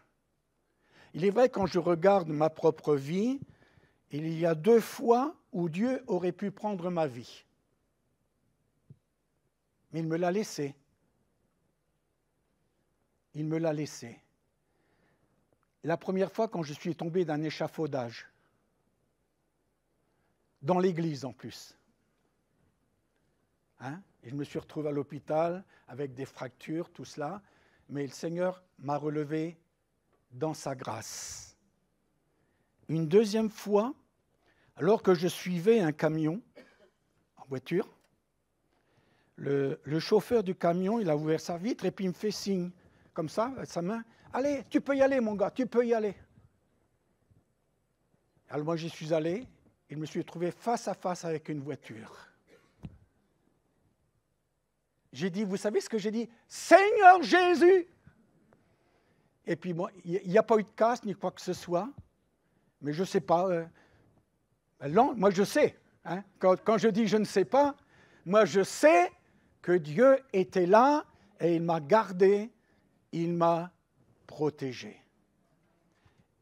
Il est vrai, quand je regarde ma propre vie, il y a 2 fois où Dieu aurait pu prendre ma vie. Mais il me l'a laissé. Il me l'a laissé. La première fois, quand je suis tombé d'un échafaudage, dans l'église en plus. Et je me suis retrouvé à l'hôpital avec des fractures, tout cela, mais le Seigneur m'a relevé dans sa grâce. Une deuxième fois, alors que je suivais un camion en voiture, le chauffeur du camion, il a ouvert sa vitre et puis il me fait signe, comme ça, avec sa main. « Allez, tu peux y aller, mon gars, tu peux y aller. » Alors moi, j'y suis allé et je me suis trouvé face à face avec une voiture. J'ai dit, vous savez ce que j'ai dit? « Seigneur Jésus !» Et puis, bon, il n'y a pas eu de casse ni quoi que ce soit, mais je ne sais pas. Moi, je sais. Quand je dis « je ne sais pas », moi, je sais que Dieu était là et il m'a gardé, il m'a protégé.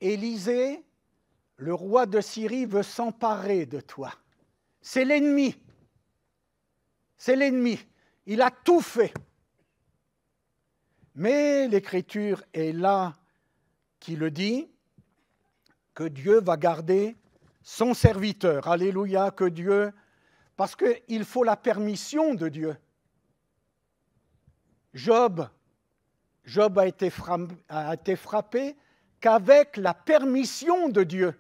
Élisée, le roi de Syrie, veut s'emparer de toi. C'est l'ennemi. C'est l'ennemi. Il a tout fait. Mais l'Écriture est là qui le dit, que Dieu va garder son serviteur. Alléluia, que Dieu... Parce qu'il faut la permission de Dieu. Job a été frappé qu'avec la permission de Dieu.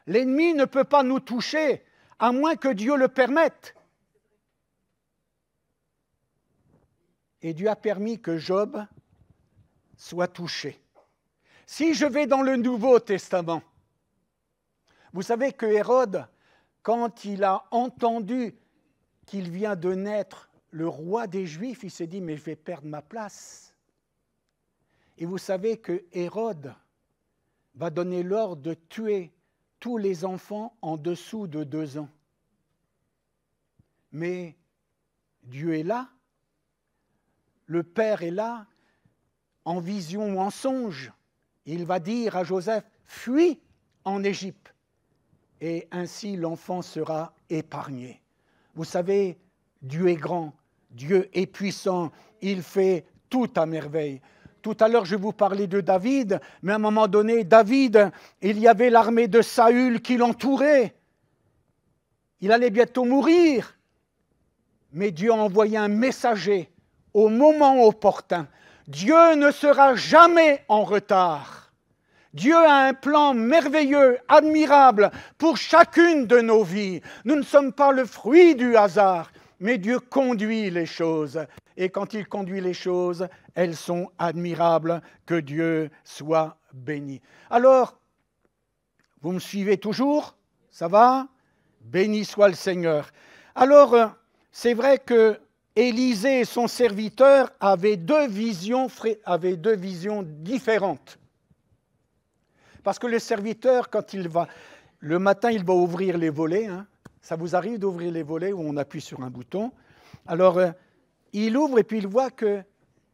L'ennemi ne peut pas nous toucher, à moins que Dieu le permette. Et Dieu a permis que Job soit touché. Si je vais dans le Nouveau Testament, vous savez que Hérode, quand il a entendu qu'il vient de naître le roi des Juifs, il s'est dit « mais je vais perdre ma place ». Et vous savez que Hérode va donner l'ordre de tuer tous les enfants en dessous de 2 ans. Mais Dieu est là, le Père est là, en vision ou en songe. Il va dire à Joseph, fuis en Égypte. Et ainsi l'enfant sera épargné. Vous savez, Dieu est grand, Dieu est puissant, il fait tout à merveille. Tout à l'heure, je vous parlais de David, mais à un moment donné, David, il y avait l'armée de Saül qui l'entourait. Il allait bientôt mourir. Mais Dieu a envoyé un messager au moment opportun. Dieu ne sera jamais en retard. Dieu a un plan merveilleux, admirable pour chacune de nos vies. Nous ne sommes pas le fruit du hasard, mais Dieu conduit les choses. Et quand il conduit les choses, elles sont admirables. Que Dieu soit béni. Alors, vous me suivez toujours? Ça va? Béni soit le Seigneur. Alors, c'est vrai que Élisée et son serviteur avaient deux visions différentes. Parce que le serviteur, quand il va, le matin, il va ouvrir les volets. Hein. Ça vous arrive d'ouvrir les volets où on appuie sur un bouton. Alors, il ouvre et puis il voit qu'il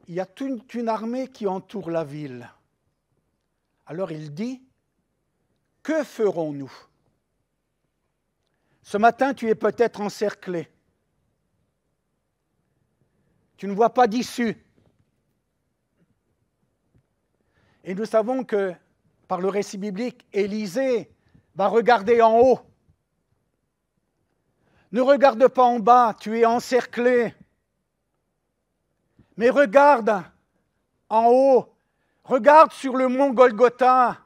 y a toute une armée qui entoure la ville. Alors il dit, que ferons-nous? Ce matin, tu es peut-être encerclé. Tu ne vois pas d'issue. Et nous savons que, par le récit biblique, Élisée va regarder en haut. Ne regarde pas en bas, tu es encerclé. Mais regarde en haut, regarde sur le mont Golgotha,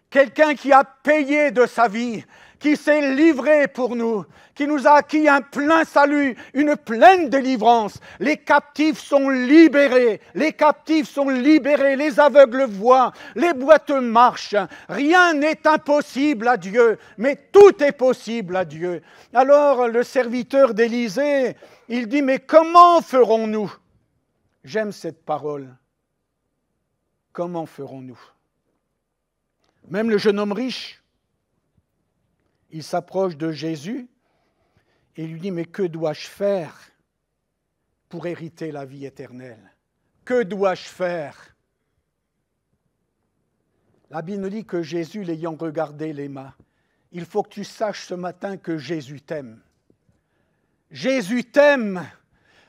quelqu'un qui a payé de sa vie, qui s'est livré pour nous, qui nous a acquis un plein salut, une pleine délivrance. Les captifs sont libérés, les aveugles voient, les boiteux marchent. Rien n'est impossible à Dieu, mais tout est possible à Dieu. Alors le serviteur d'Élisée, il dit, mais comment ferons-nous? J'aime cette parole. Comment ferons-nous? Même le jeune homme riche, il s'approche de Jésus et lui dit, mais que dois-je faire pour hériter la vie éternelle? Que dois-je faire? La Bible nous dit que Jésus, l'ayant regardé les mains, il faut que tu saches ce matin que Jésus t'aime. Jésus t'aime.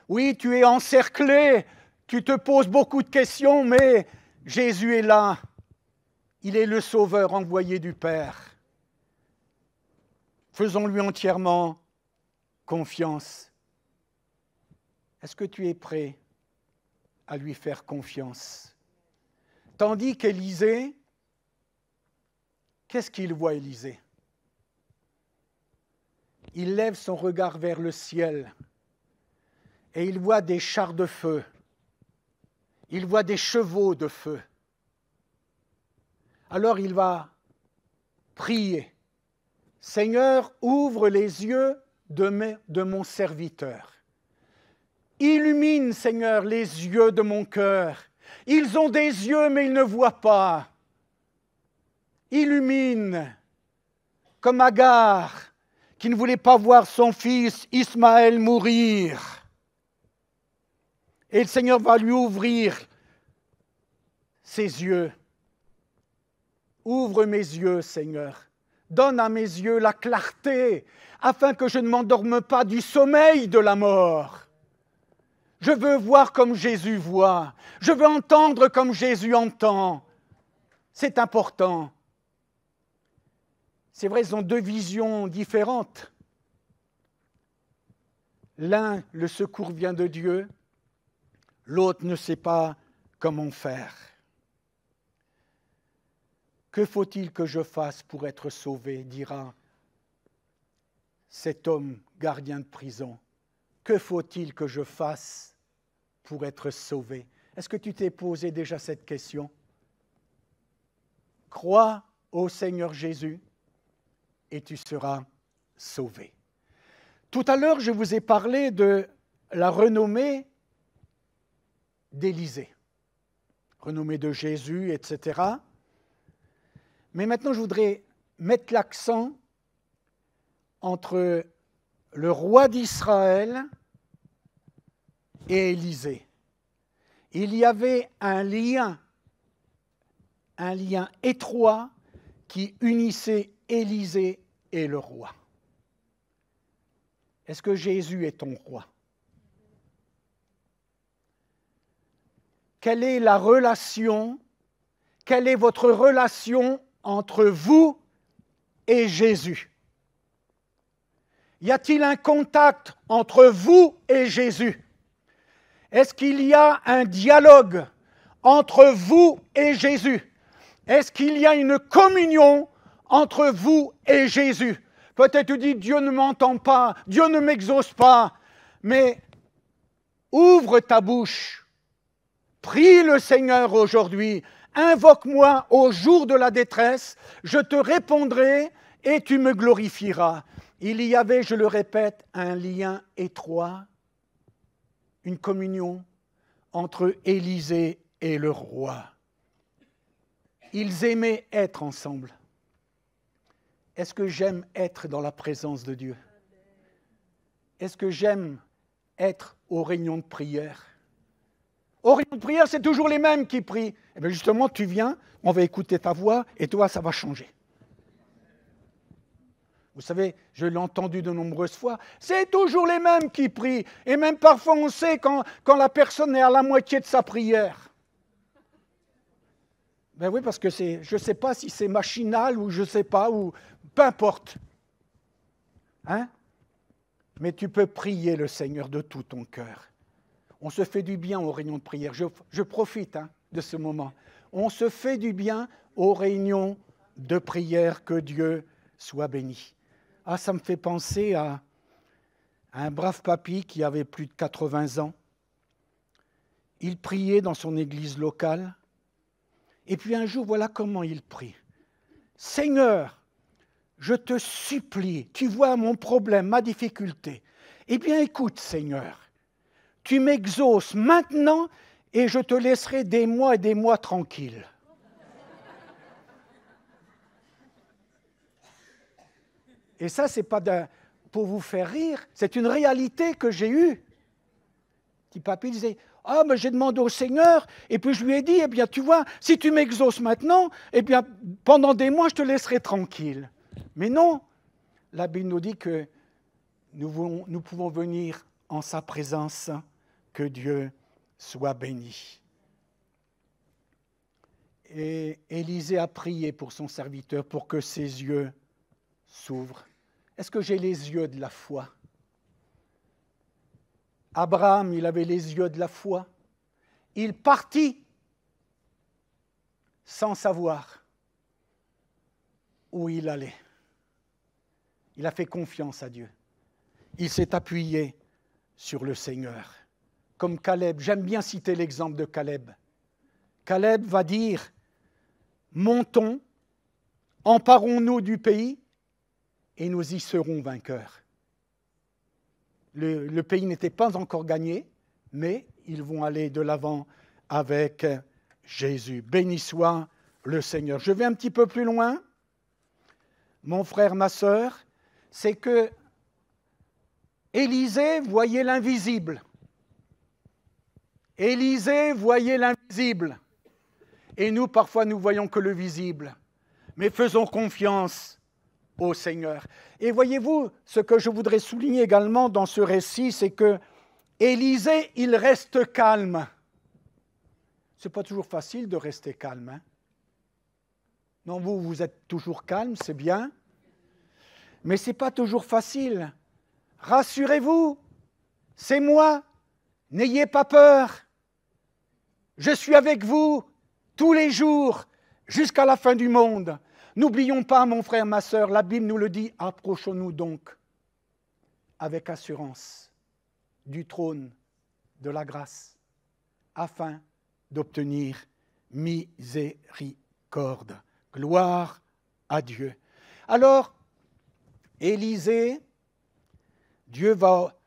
Oui, tu es encerclé, tu te poses beaucoup de questions, mais Jésus est là. Il est le Sauveur envoyé du Père. Faisons-lui entièrement confiance. Est-ce que tu es prêt à lui faire confiance? Tandis qu'Élisée, qu'est-ce qu'il voit, Élisée? Il lève son regard vers le ciel et il voit des chars de feu. Il voit des chevaux de feu. Alors il va prier. Seigneur, ouvre les yeux de mon serviteur. Illumine, Seigneur, les yeux de mon cœur. Ils ont des yeux, mais ils ne voient pas. Illumine, comme Agar, qui ne voulait pas voir son fils Ismaël mourir. Et le Seigneur va lui ouvrir ses yeux. Ouvre mes yeux, Seigneur. Donne à mes yeux la clarté, afin que je ne m'endorme pas du sommeil de la mort. Je veux voir comme Jésus voit. Je veux entendre comme Jésus entend. C'est important. C'est vrai, ils ont deux visions différentes. L'un, le secours vient de Dieu. L'autre ne sait pas comment faire. Que faut-il que je fasse pour être sauvé, dira cet homme gardien de prison. Que faut-il que je fasse pour être sauvé? Est-ce que tu t'es posé déjà cette question? Crois au Seigneur Jésus et tu seras sauvé. Tout à l'heure, je vous ai parlé de la renommée d'Élisée. renommée de Jésus, etc. Mais maintenant, je voudrais mettre l'accent entre le roi d'Israël et Élisée. Il y avait un lien étroit qui unissait Élisée et le roi. Est-ce que Jésus est ton roi? Quelle est la relation, quelle est votre relation entre vous et Jésus? Y a-t-il un contact entre vous et Jésus? Est-ce qu'il y a un dialogue entre vous et Jésus? Est-ce qu'il y a une communion entre vous et Jésus? Peut-être tu dis, Dieu ne m'entend pas, Dieu ne m'exauce pas, mais ouvre ta bouche, prie le Seigneur aujourd'hui, invoque-moi au jour de la détresse, je te répondrai et tu me glorifieras. Il y avait, je le répète, un lien étroit, une communion entre Élisée et le roi. Ils aimaient être ensemble. Est-ce que j'aime être dans la présence de Dieu? Est-ce que j'aime être aux réunions de prière? Aux réunions de prière, c'est toujours les mêmes qui prient. Eh bien justement, tu viens, on va écouter ta voix et toi, ça va changer. Vous savez, je l'ai entendu de nombreuses fois, c'est toujours les mêmes qui prient. Et même parfois, on sait quand la personne est à la moitié de sa prière. Ben oui, parce que je ne sais pas si c'est machinal ou je ne sais pas, ou peu importe. Hein? Mais tu peux prier le Seigneur de tout ton cœur. On se fait du bien aux réunions de prière. Je profite de ce moment. On se fait du bien aux réunions de prière. Que Dieu soit béni. Ah, ça me fait penser à un brave papy qui avait plus de 80 ans. Il priait dans son église locale. Et puis un jour, voilà comment il prie. Seigneur, je te supplie, tu vois mon problème, ma difficulté. Eh bien, écoute, Seigneur, tu m'exauces maintenant et je te laisserai des mois et des mois tranquilles. Et ça, ce n'est pas pour vous faire rire, c'est une réalité que j'ai eue. Petit papy disait, ah, mais j'ai demandé au Seigneur, et puis je lui ai dit, eh bien, tu vois, si tu m'exauces maintenant, eh bien, pendant des mois, je te laisserai tranquille. Mais non, la Bible nous dit que nous pouvons venir en sa présence, que Dieu soit béni. Et Élisée a prié pour son serviteur pour que ses yeux s'ouvrent. Est-ce que j'ai les yeux de la foi? Abraham, il avait les yeux de la foi. Il partit sans savoir où il allait. Il a fait confiance à Dieu. Il s'est appuyé sur le Seigneur. Comme Caleb, j'aime bien citer l'exemple de Caleb. Caleb va dire, montons, emparons-nous du pays et nous y serons vainqueurs. Le pays n'était pas encore gagné, mais ils vont aller de l'avant avec Jésus. Béni soit le Seigneur. Je vais un petit peu plus loin. Mon frère, ma sœur, c'est que Élisée voyait l'invisible. Élisée voyait l'invisible. Et nous, parfois, nous voyons que le visible. Mais faisons confiance au Seigneur. Et voyez-vous, ce que je voudrais souligner également dans ce récit, c'est que Élisée, il reste calme. Ce n'est pas toujours facile de rester calme. Hein? Non, vous êtes toujours calme, c'est bien. Mais ce n'est pas toujours facile. Rassurez-vous, c'est moi. N'ayez pas peur. Je suis avec vous tous les jours jusqu'à la fin du monde. N'oublions pas, mon frère, ma sœur, la Bible nous le dit, approchons-nous donc avec assurance du trône de la grâce afin d'obtenir miséricorde. Gloire à Dieu. Alors, Élisée, Dieu va,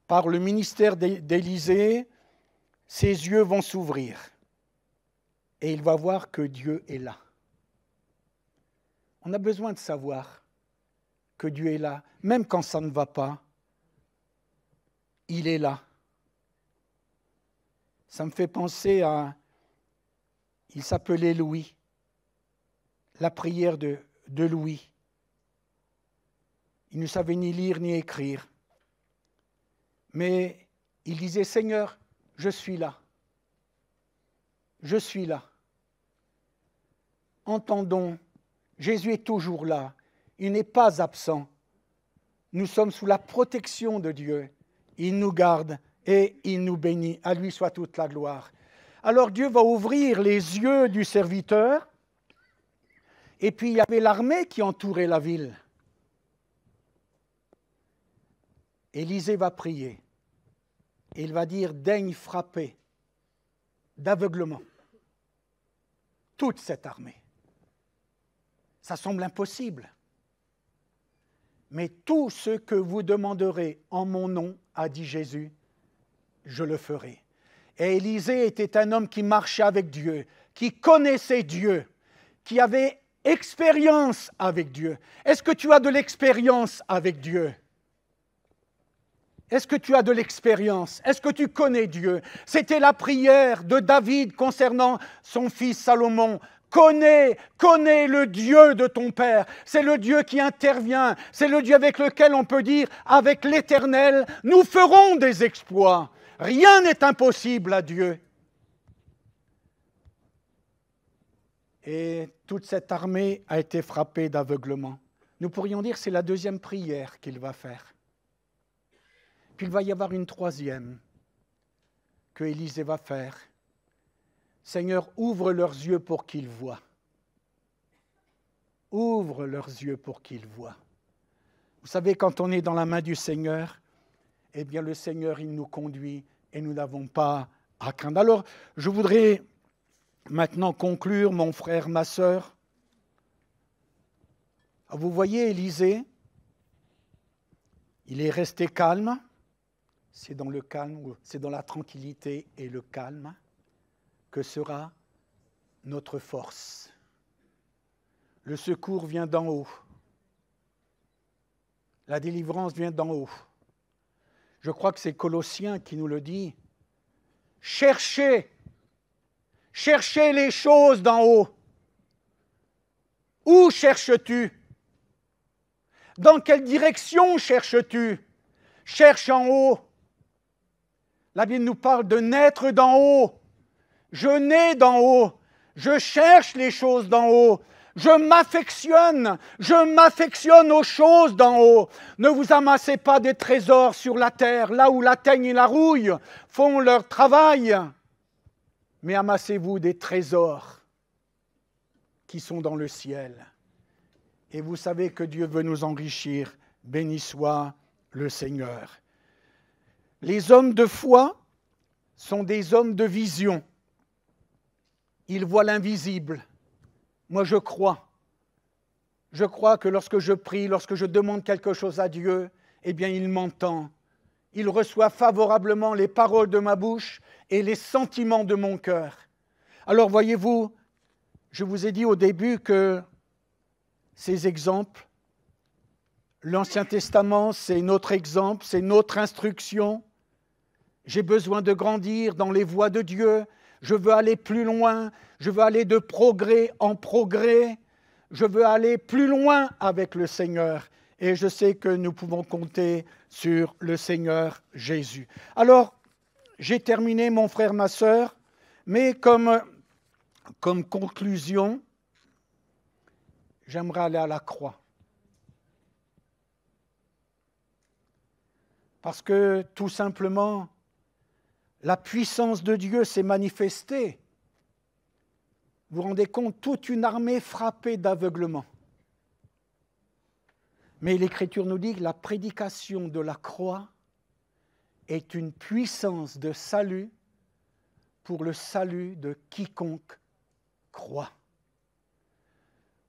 par le ministère d'Élisée, ses yeux vont s'ouvrir. et il va voir que Dieu est là. On a besoin de savoir que Dieu est là, même quand ça ne va pas. Il est là. Ça me fait penser à... Il s'appelait Louis. La prière de Louis. Il ne savait ni lire ni écrire. Mais il disait, Seigneur, je suis là. Je suis là. Entendons, Jésus est toujours là. Il n'est pas absent. Nous sommes sous la protection de Dieu. Il nous garde et il nous bénit. À lui soit toute la gloire. Alors Dieu va ouvrir les yeux du serviteur. Et puis il y avait l'armée qui entourait la ville. Élisée va prier. Et il va dire, daigne frapper d'aveuglement toute cette armée. Ça semble impossible. Mais tout ce que vous demanderez en mon nom, a dit Jésus, je le ferai. Et Élisée était un homme qui marchait avec Dieu, qui connaissait Dieu, qui avait expérience avec Dieu. Est-ce que tu as de l'expérience avec Dieu ? Est-ce que tu as de l'expérience? Est-ce que tu connais Dieu? C'était la prière de David concernant son fils Salomon. Connais le Dieu de ton Père. C'est le Dieu qui intervient. C'est le Dieu avec lequel on peut dire, avec l'Éternel, nous ferons des exploits. Rien n'est impossible à Dieu. Et toute cette armée a été frappée d'aveuglement. Nous pourrions dire que c'est la deuxième prière qu'il va faire. Puis il va y avoir une troisième que Élisée va faire. Seigneur, ouvre leurs yeux pour qu'ils voient. Ouvre leurs yeux pour qu'ils voient. Vous savez, quand on est dans la main du Seigneur, eh bien le Seigneur, il nous conduit et nous n'avons pas à craindre. Alors, je voudrais maintenant conclure, mon frère, ma sœur. Vous voyez Élisée, il est resté calme. C'est dans le calme, c'est dans la tranquillité et le calme que sera notre force. Le secours vient d'en haut. La délivrance vient d'en haut. Je crois que c'est Colossiens qui nous le dit. Cherchez les choses d'en haut. Où cherches-tu? Dans quelle direction cherches-tu? Cherche en haut. La Bible nous parle de naître d'en haut. Je nais d'en haut. Je cherche les choses d'en haut. Je m'affectionne aux choses d'en haut. Ne vous amassez pas des trésors sur la terre, là où la teigne et la rouille font leur travail. Mais amassez-vous des trésors qui sont dans le ciel. Et vous savez que Dieu veut nous enrichir. Béni soit le Seigneur. Les hommes de foi sont des hommes de vision. Ils voient l'invisible. Moi, je crois. Je crois que lorsque je prie, lorsque je demande quelque chose à Dieu, eh bien, il m'entend. Il reçoit favorablement les paroles de ma bouche et les sentiments de mon cœur. Alors, voyez-vous, je vous ai dit au début que ces exemples, l'Ancien Testament, c'est notre exemple, c'est notre instruction. J'ai besoin de grandir dans les voies de Dieu. Je veux aller plus loin. Je veux aller de progrès en progrès. Je veux aller plus loin avec le Seigneur. Et je sais que nous pouvons compter sur le Seigneur Jésus. Alors, j'ai terminé, mon frère, ma sœur, mais comme conclusion, j'aimerais aller à la croix. Parce que, tout simplement, la puissance de Dieu s'est manifestée. Vous vous rendez compte, toute une armée frappée d'aveuglement. Mais l'Écriture nous dit que la prédication de la croix est une puissance de salut pour le salut de quiconque croit.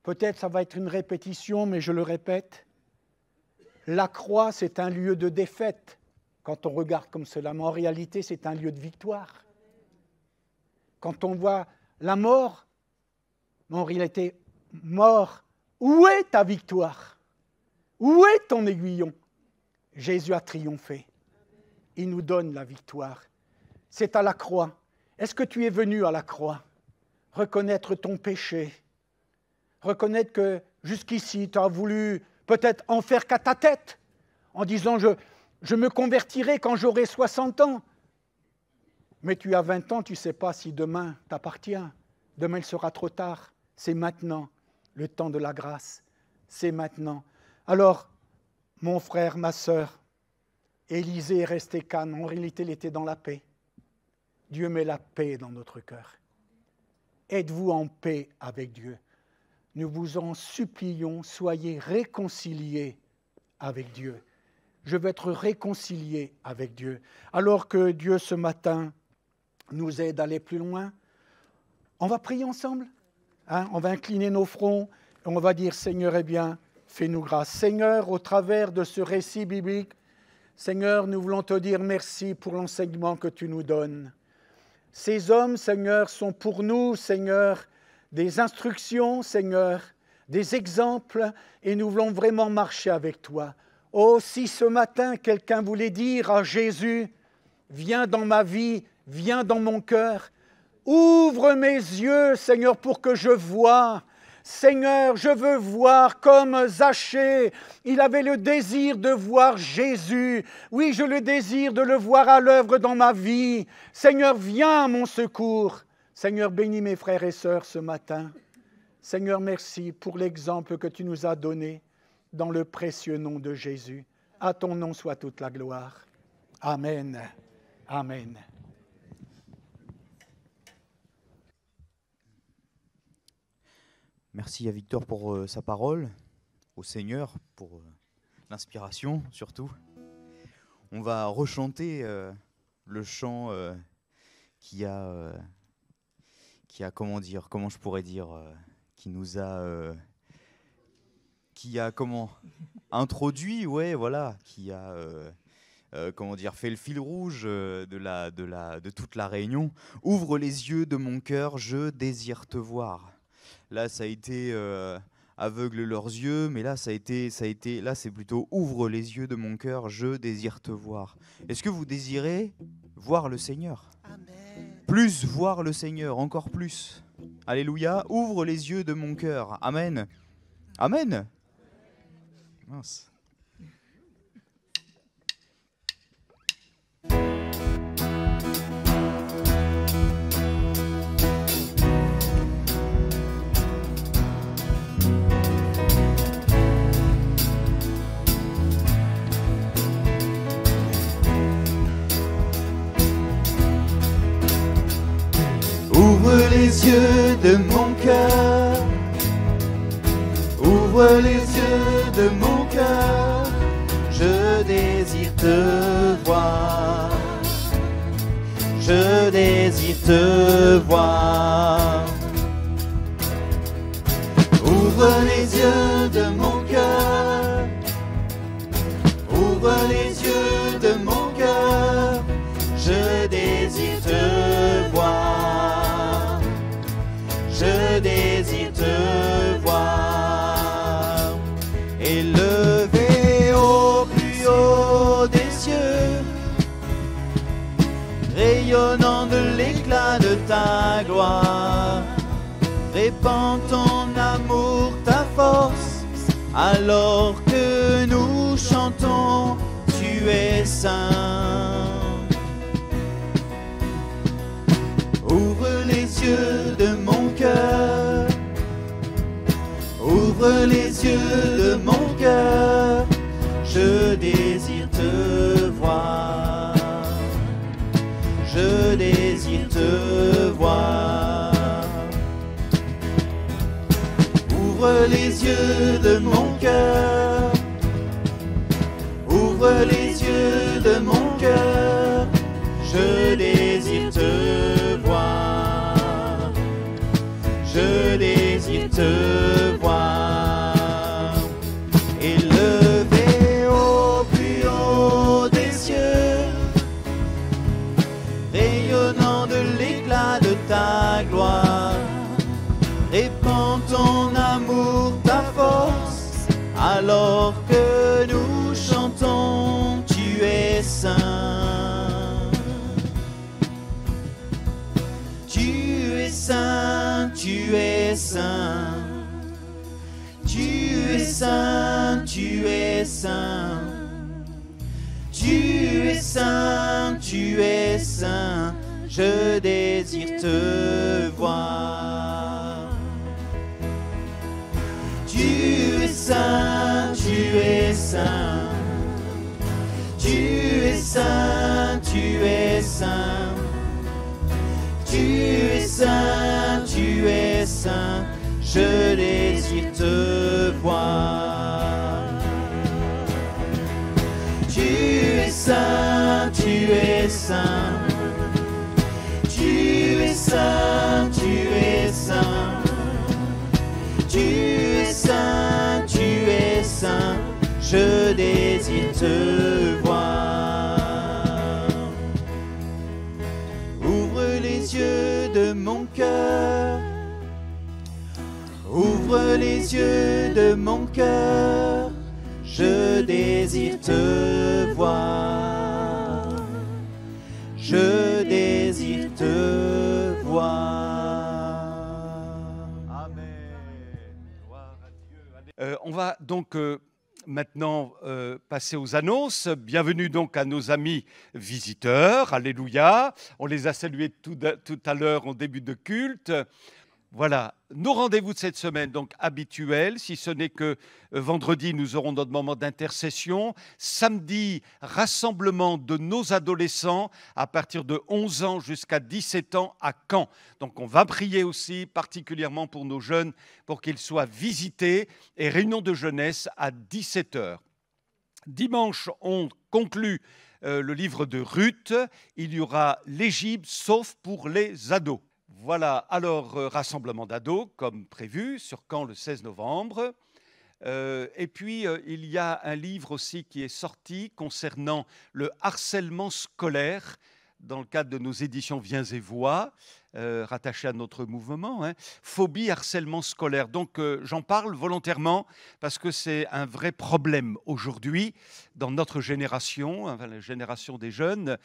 Peut-être ça va être une répétition, mais je le répète. La croix, c'est un lieu de défaite quand on regarde comme cela, mais en réalité, c'est un lieu de victoire. Quand on voit la mort, mort, il était mort. Où est ta victoire? Où est ton aiguillon? Jésus a triomphé. Il nous donne la victoire. C'est à la croix. Est-ce que tu es venu à la croix? Reconnaître ton péché. Reconnaître que jusqu'ici, tu as voulu peut-être en faire qu'à ta tête, en disant je me convertirai quand j'aurai 60 ans. Mais tu as 20 ans, tu ne sais pas si demain t'appartient. Demain, il sera trop tard. C'est maintenant, le temps de la grâce. C'est maintenant. Alors, mon frère, ma sœur, Élisée est resté calme. En réalité, il était dans la paix. Dieu met la paix dans notre cœur. Êtes-vous en paix avec Dieu? Nous vous en supplions, soyez réconciliés avec Dieu. Je veux être réconcilié avec Dieu. Alors que Dieu, ce matin, nous aide à aller plus loin, on va prier ensemble. On va incliner nos fronts et on va dire, Seigneur, eh bien, fais-nous grâce. Seigneur, au travers de ce récit biblique, Seigneur, nous voulons te dire merci pour l'enseignement que tu nous donnes. Ces hommes, Seigneur, sont pour nous, Seigneur, des instructions, Seigneur, des exemples, et nous voulons vraiment marcher avec toi. Oh, si ce matin, quelqu'un voulait dire à Jésus, viens dans ma vie, viens dans mon cœur, ouvre mes yeux, Seigneur, pour que je voie. Seigneur, je veux voir comme Zachée, il avait le désir de voir Jésus. Oui, je le désire de le voir à l'œuvre dans ma vie. Seigneur, viens à mon secours. Seigneur, bénis mes frères et sœurs ce matin. Seigneur, merci pour l'exemple que tu nous as donné dans le précieux nom de Jésus. À ton nom soit toute la gloire. Amen. Amen. Merci à Victor pour sa parole, au Seigneur pour l'inspiration surtout. On va rechanter le chant qui a comment je pourrais dire, qui nous a introduit, ouais, voilà, qui a fait le fil rouge de toute la réunion. Ouvre les yeux de mon cœur, je désire te voir. Là, ça a été aveugle leurs yeux, mais là, c'est plutôt ouvre les yeux de mon cœur, je désire te voir. Est-ce que vous désirez voir le Seigneur? Amen. Plus voir le Seigneur, encore plus. Alléluia, ouvre les yeux de mon cœur. Amen. Amen. Mince. Ouvre les yeux de mon cœur, ouvre les yeux de mon cœur, je désire te voir, je désire te voir. Ouvre les yeux de mon cœur, ouvre les yeux de mon cœur, je désire te voir, je désire te voir. Élevé au plus haut des cieux, rayonnant de l'éclat de ta gloire, répands ton amour, ta force, alors que nous chantons, tu es saint. Ouvre les yeux de mon cœur, ouvre les yeux de mon cœur, je désire te voir, je désire te voir. Ouvre les yeux de mon cœur, ouvre les yeux de mon cœur, je désire te voir, je désire te voir. Élevé au plus haut des cieux, rayonnant de l'éclat de ta gloire, tu es saint. Tu es saint, tu es saint. Tu es saint, tu es saint. Je désire te voir. Tu es saint, tu es saint. Tu es saint, tu es saint. Tu es saint, tu es saint. Je désire te voir. Tu es saint, tu es saint. Tu es saint, tu es saint. Tu es saint, tu es saint. Je désire te voir. Ouvre les yeux de mon cœur. Ouvre les yeux de mon cœur. Je désire te voir. Je désire te voir. Amen. Gloire à Dieu. On va donc maintenant passer aux annonces. Bienvenue donc à nos amis visiteurs. Alléluia. On les a salués tout à l'heure en début de culte. Voilà, nos rendez-vous de cette semaine, donc habituels, si ce n'est que vendredi, nous aurons notre moment d'intercession. Samedi, rassemblement de nos adolescents à partir de 11 ans jusqu'à 17 ans à Caen. Donc on va prier aussi particulièrement pour nos jeunes, pour qu'ils soient visités, et réunion de jeunesse à 17h. Dimanche, on conclut le livre de Ruth. Il y aura l'Égypte, sauf pour les ados. Voilà, alors rassemblement d'ados, comme prévu, sur Caen le 16 novembre. Et puis, il y a un livre aussi qui est sorti concernant le harcèlement scolaire, dans le cadre de nos éditions Viens et Voix, rattachées à notre mouvement, hein. Phobie, harcèlement scolaire. Donc, j'en parle volontairement parce que c'est un vrai problème aujourd'hui dans notre génération, enfin, la génération des jeunes.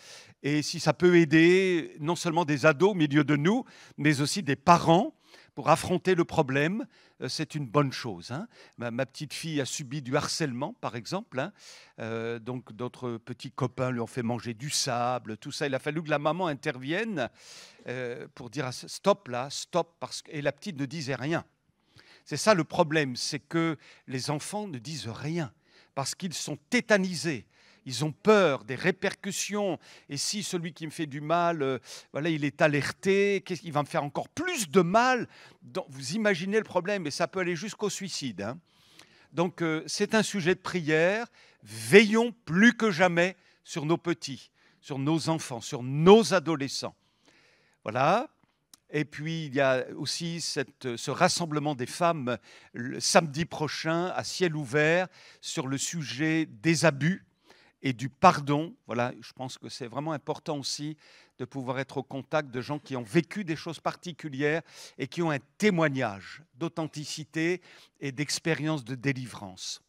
Et si ça peut aider non seulement des ados au milieu de nous, mais aussi des parents pour affronter le problème, c'est une bonne chose, hein. Ma petite fille a subi du harcèlement, par exemple, hein. Donc d'autres petits copains lui ont fait manger du sable, tout ça. Il a fallu que la maman intervienne pour dire stop là, stop, et la petite ne disait rien. C'est ça le problème, c'est que les enfants ne disent rien parce qu'ils sont tétanisés. Ils ont peur des répercussions. Et si celui qui me fait du mal, voilà, il est alerté, il va me faire encore plus de mal. Donc, vous imaginez le problème, et ça peut aller jusqu'au suicide, hein. Donc, c'est un sujet de prière. Veillons plus que jamais sur nos petits, sur nos enfants, sur nos adolescents. Voilà. Et puis, il y a aussi ce rassemblement des femmes le samedi prochain à ciel ouvert sur le sujet des abus et du pardon. Voilà, je pense que c'est vraiment important aussi de pouvoir être au contact de gens qui ont vécu des choses particulières et qui ont un témoignage d'authenticité et d'expérience de délivrance.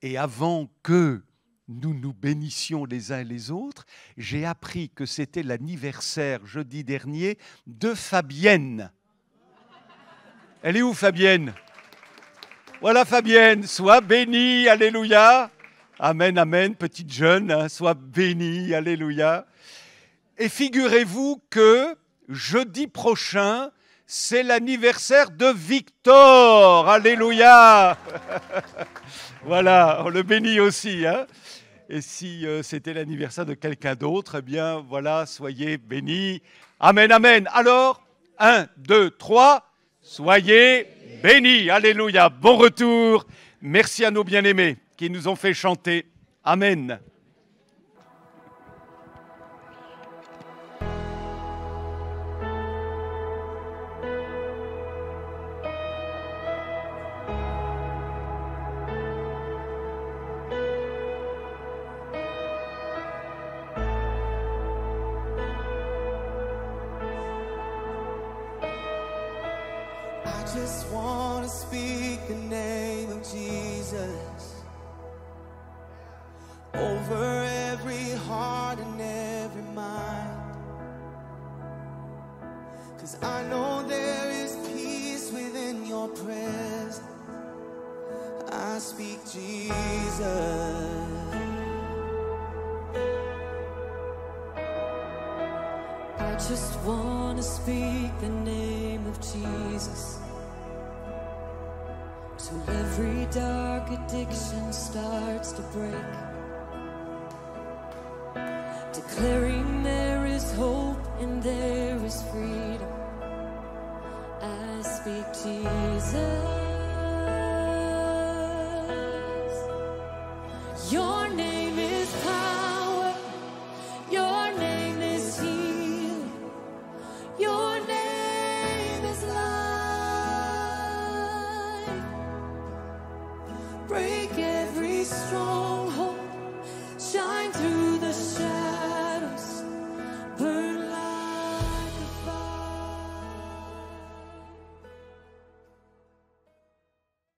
Et avant que nous nous bénissions les uns et les autres, j'ai appris que c'était l'anniversaire jeudi dernier de Fabienne. Elle est où, Fabienne? Voilà, Fabienne, sois bénie, alléluia. Amen, amen, petite jeune, hein, sois bénie, alléluia. Et figurez-vous que jeudi prochain, c'est l'anniversaire de Victor, alléluia. Voilà, on le bénit aussi, hein. Et si c'était l'anniversaire de quelqu'un d'autre, eh bien voilà, soyez bénis. Amen, amen. Alors, 1, 2, 3, soyez bénis, alléluia. Bon retour. Merci à nos bien-aimés qui nous ont fait chanter. Amen. I just want to speak the name of Jesus over every heart and every mind, 'cause I know there is peace peace within your presence. I speak Jesus. I just want to speak the name of Jesus till every dark addiction starts to break, declaring there is hope and there is freedom. I speak Jesus. Your name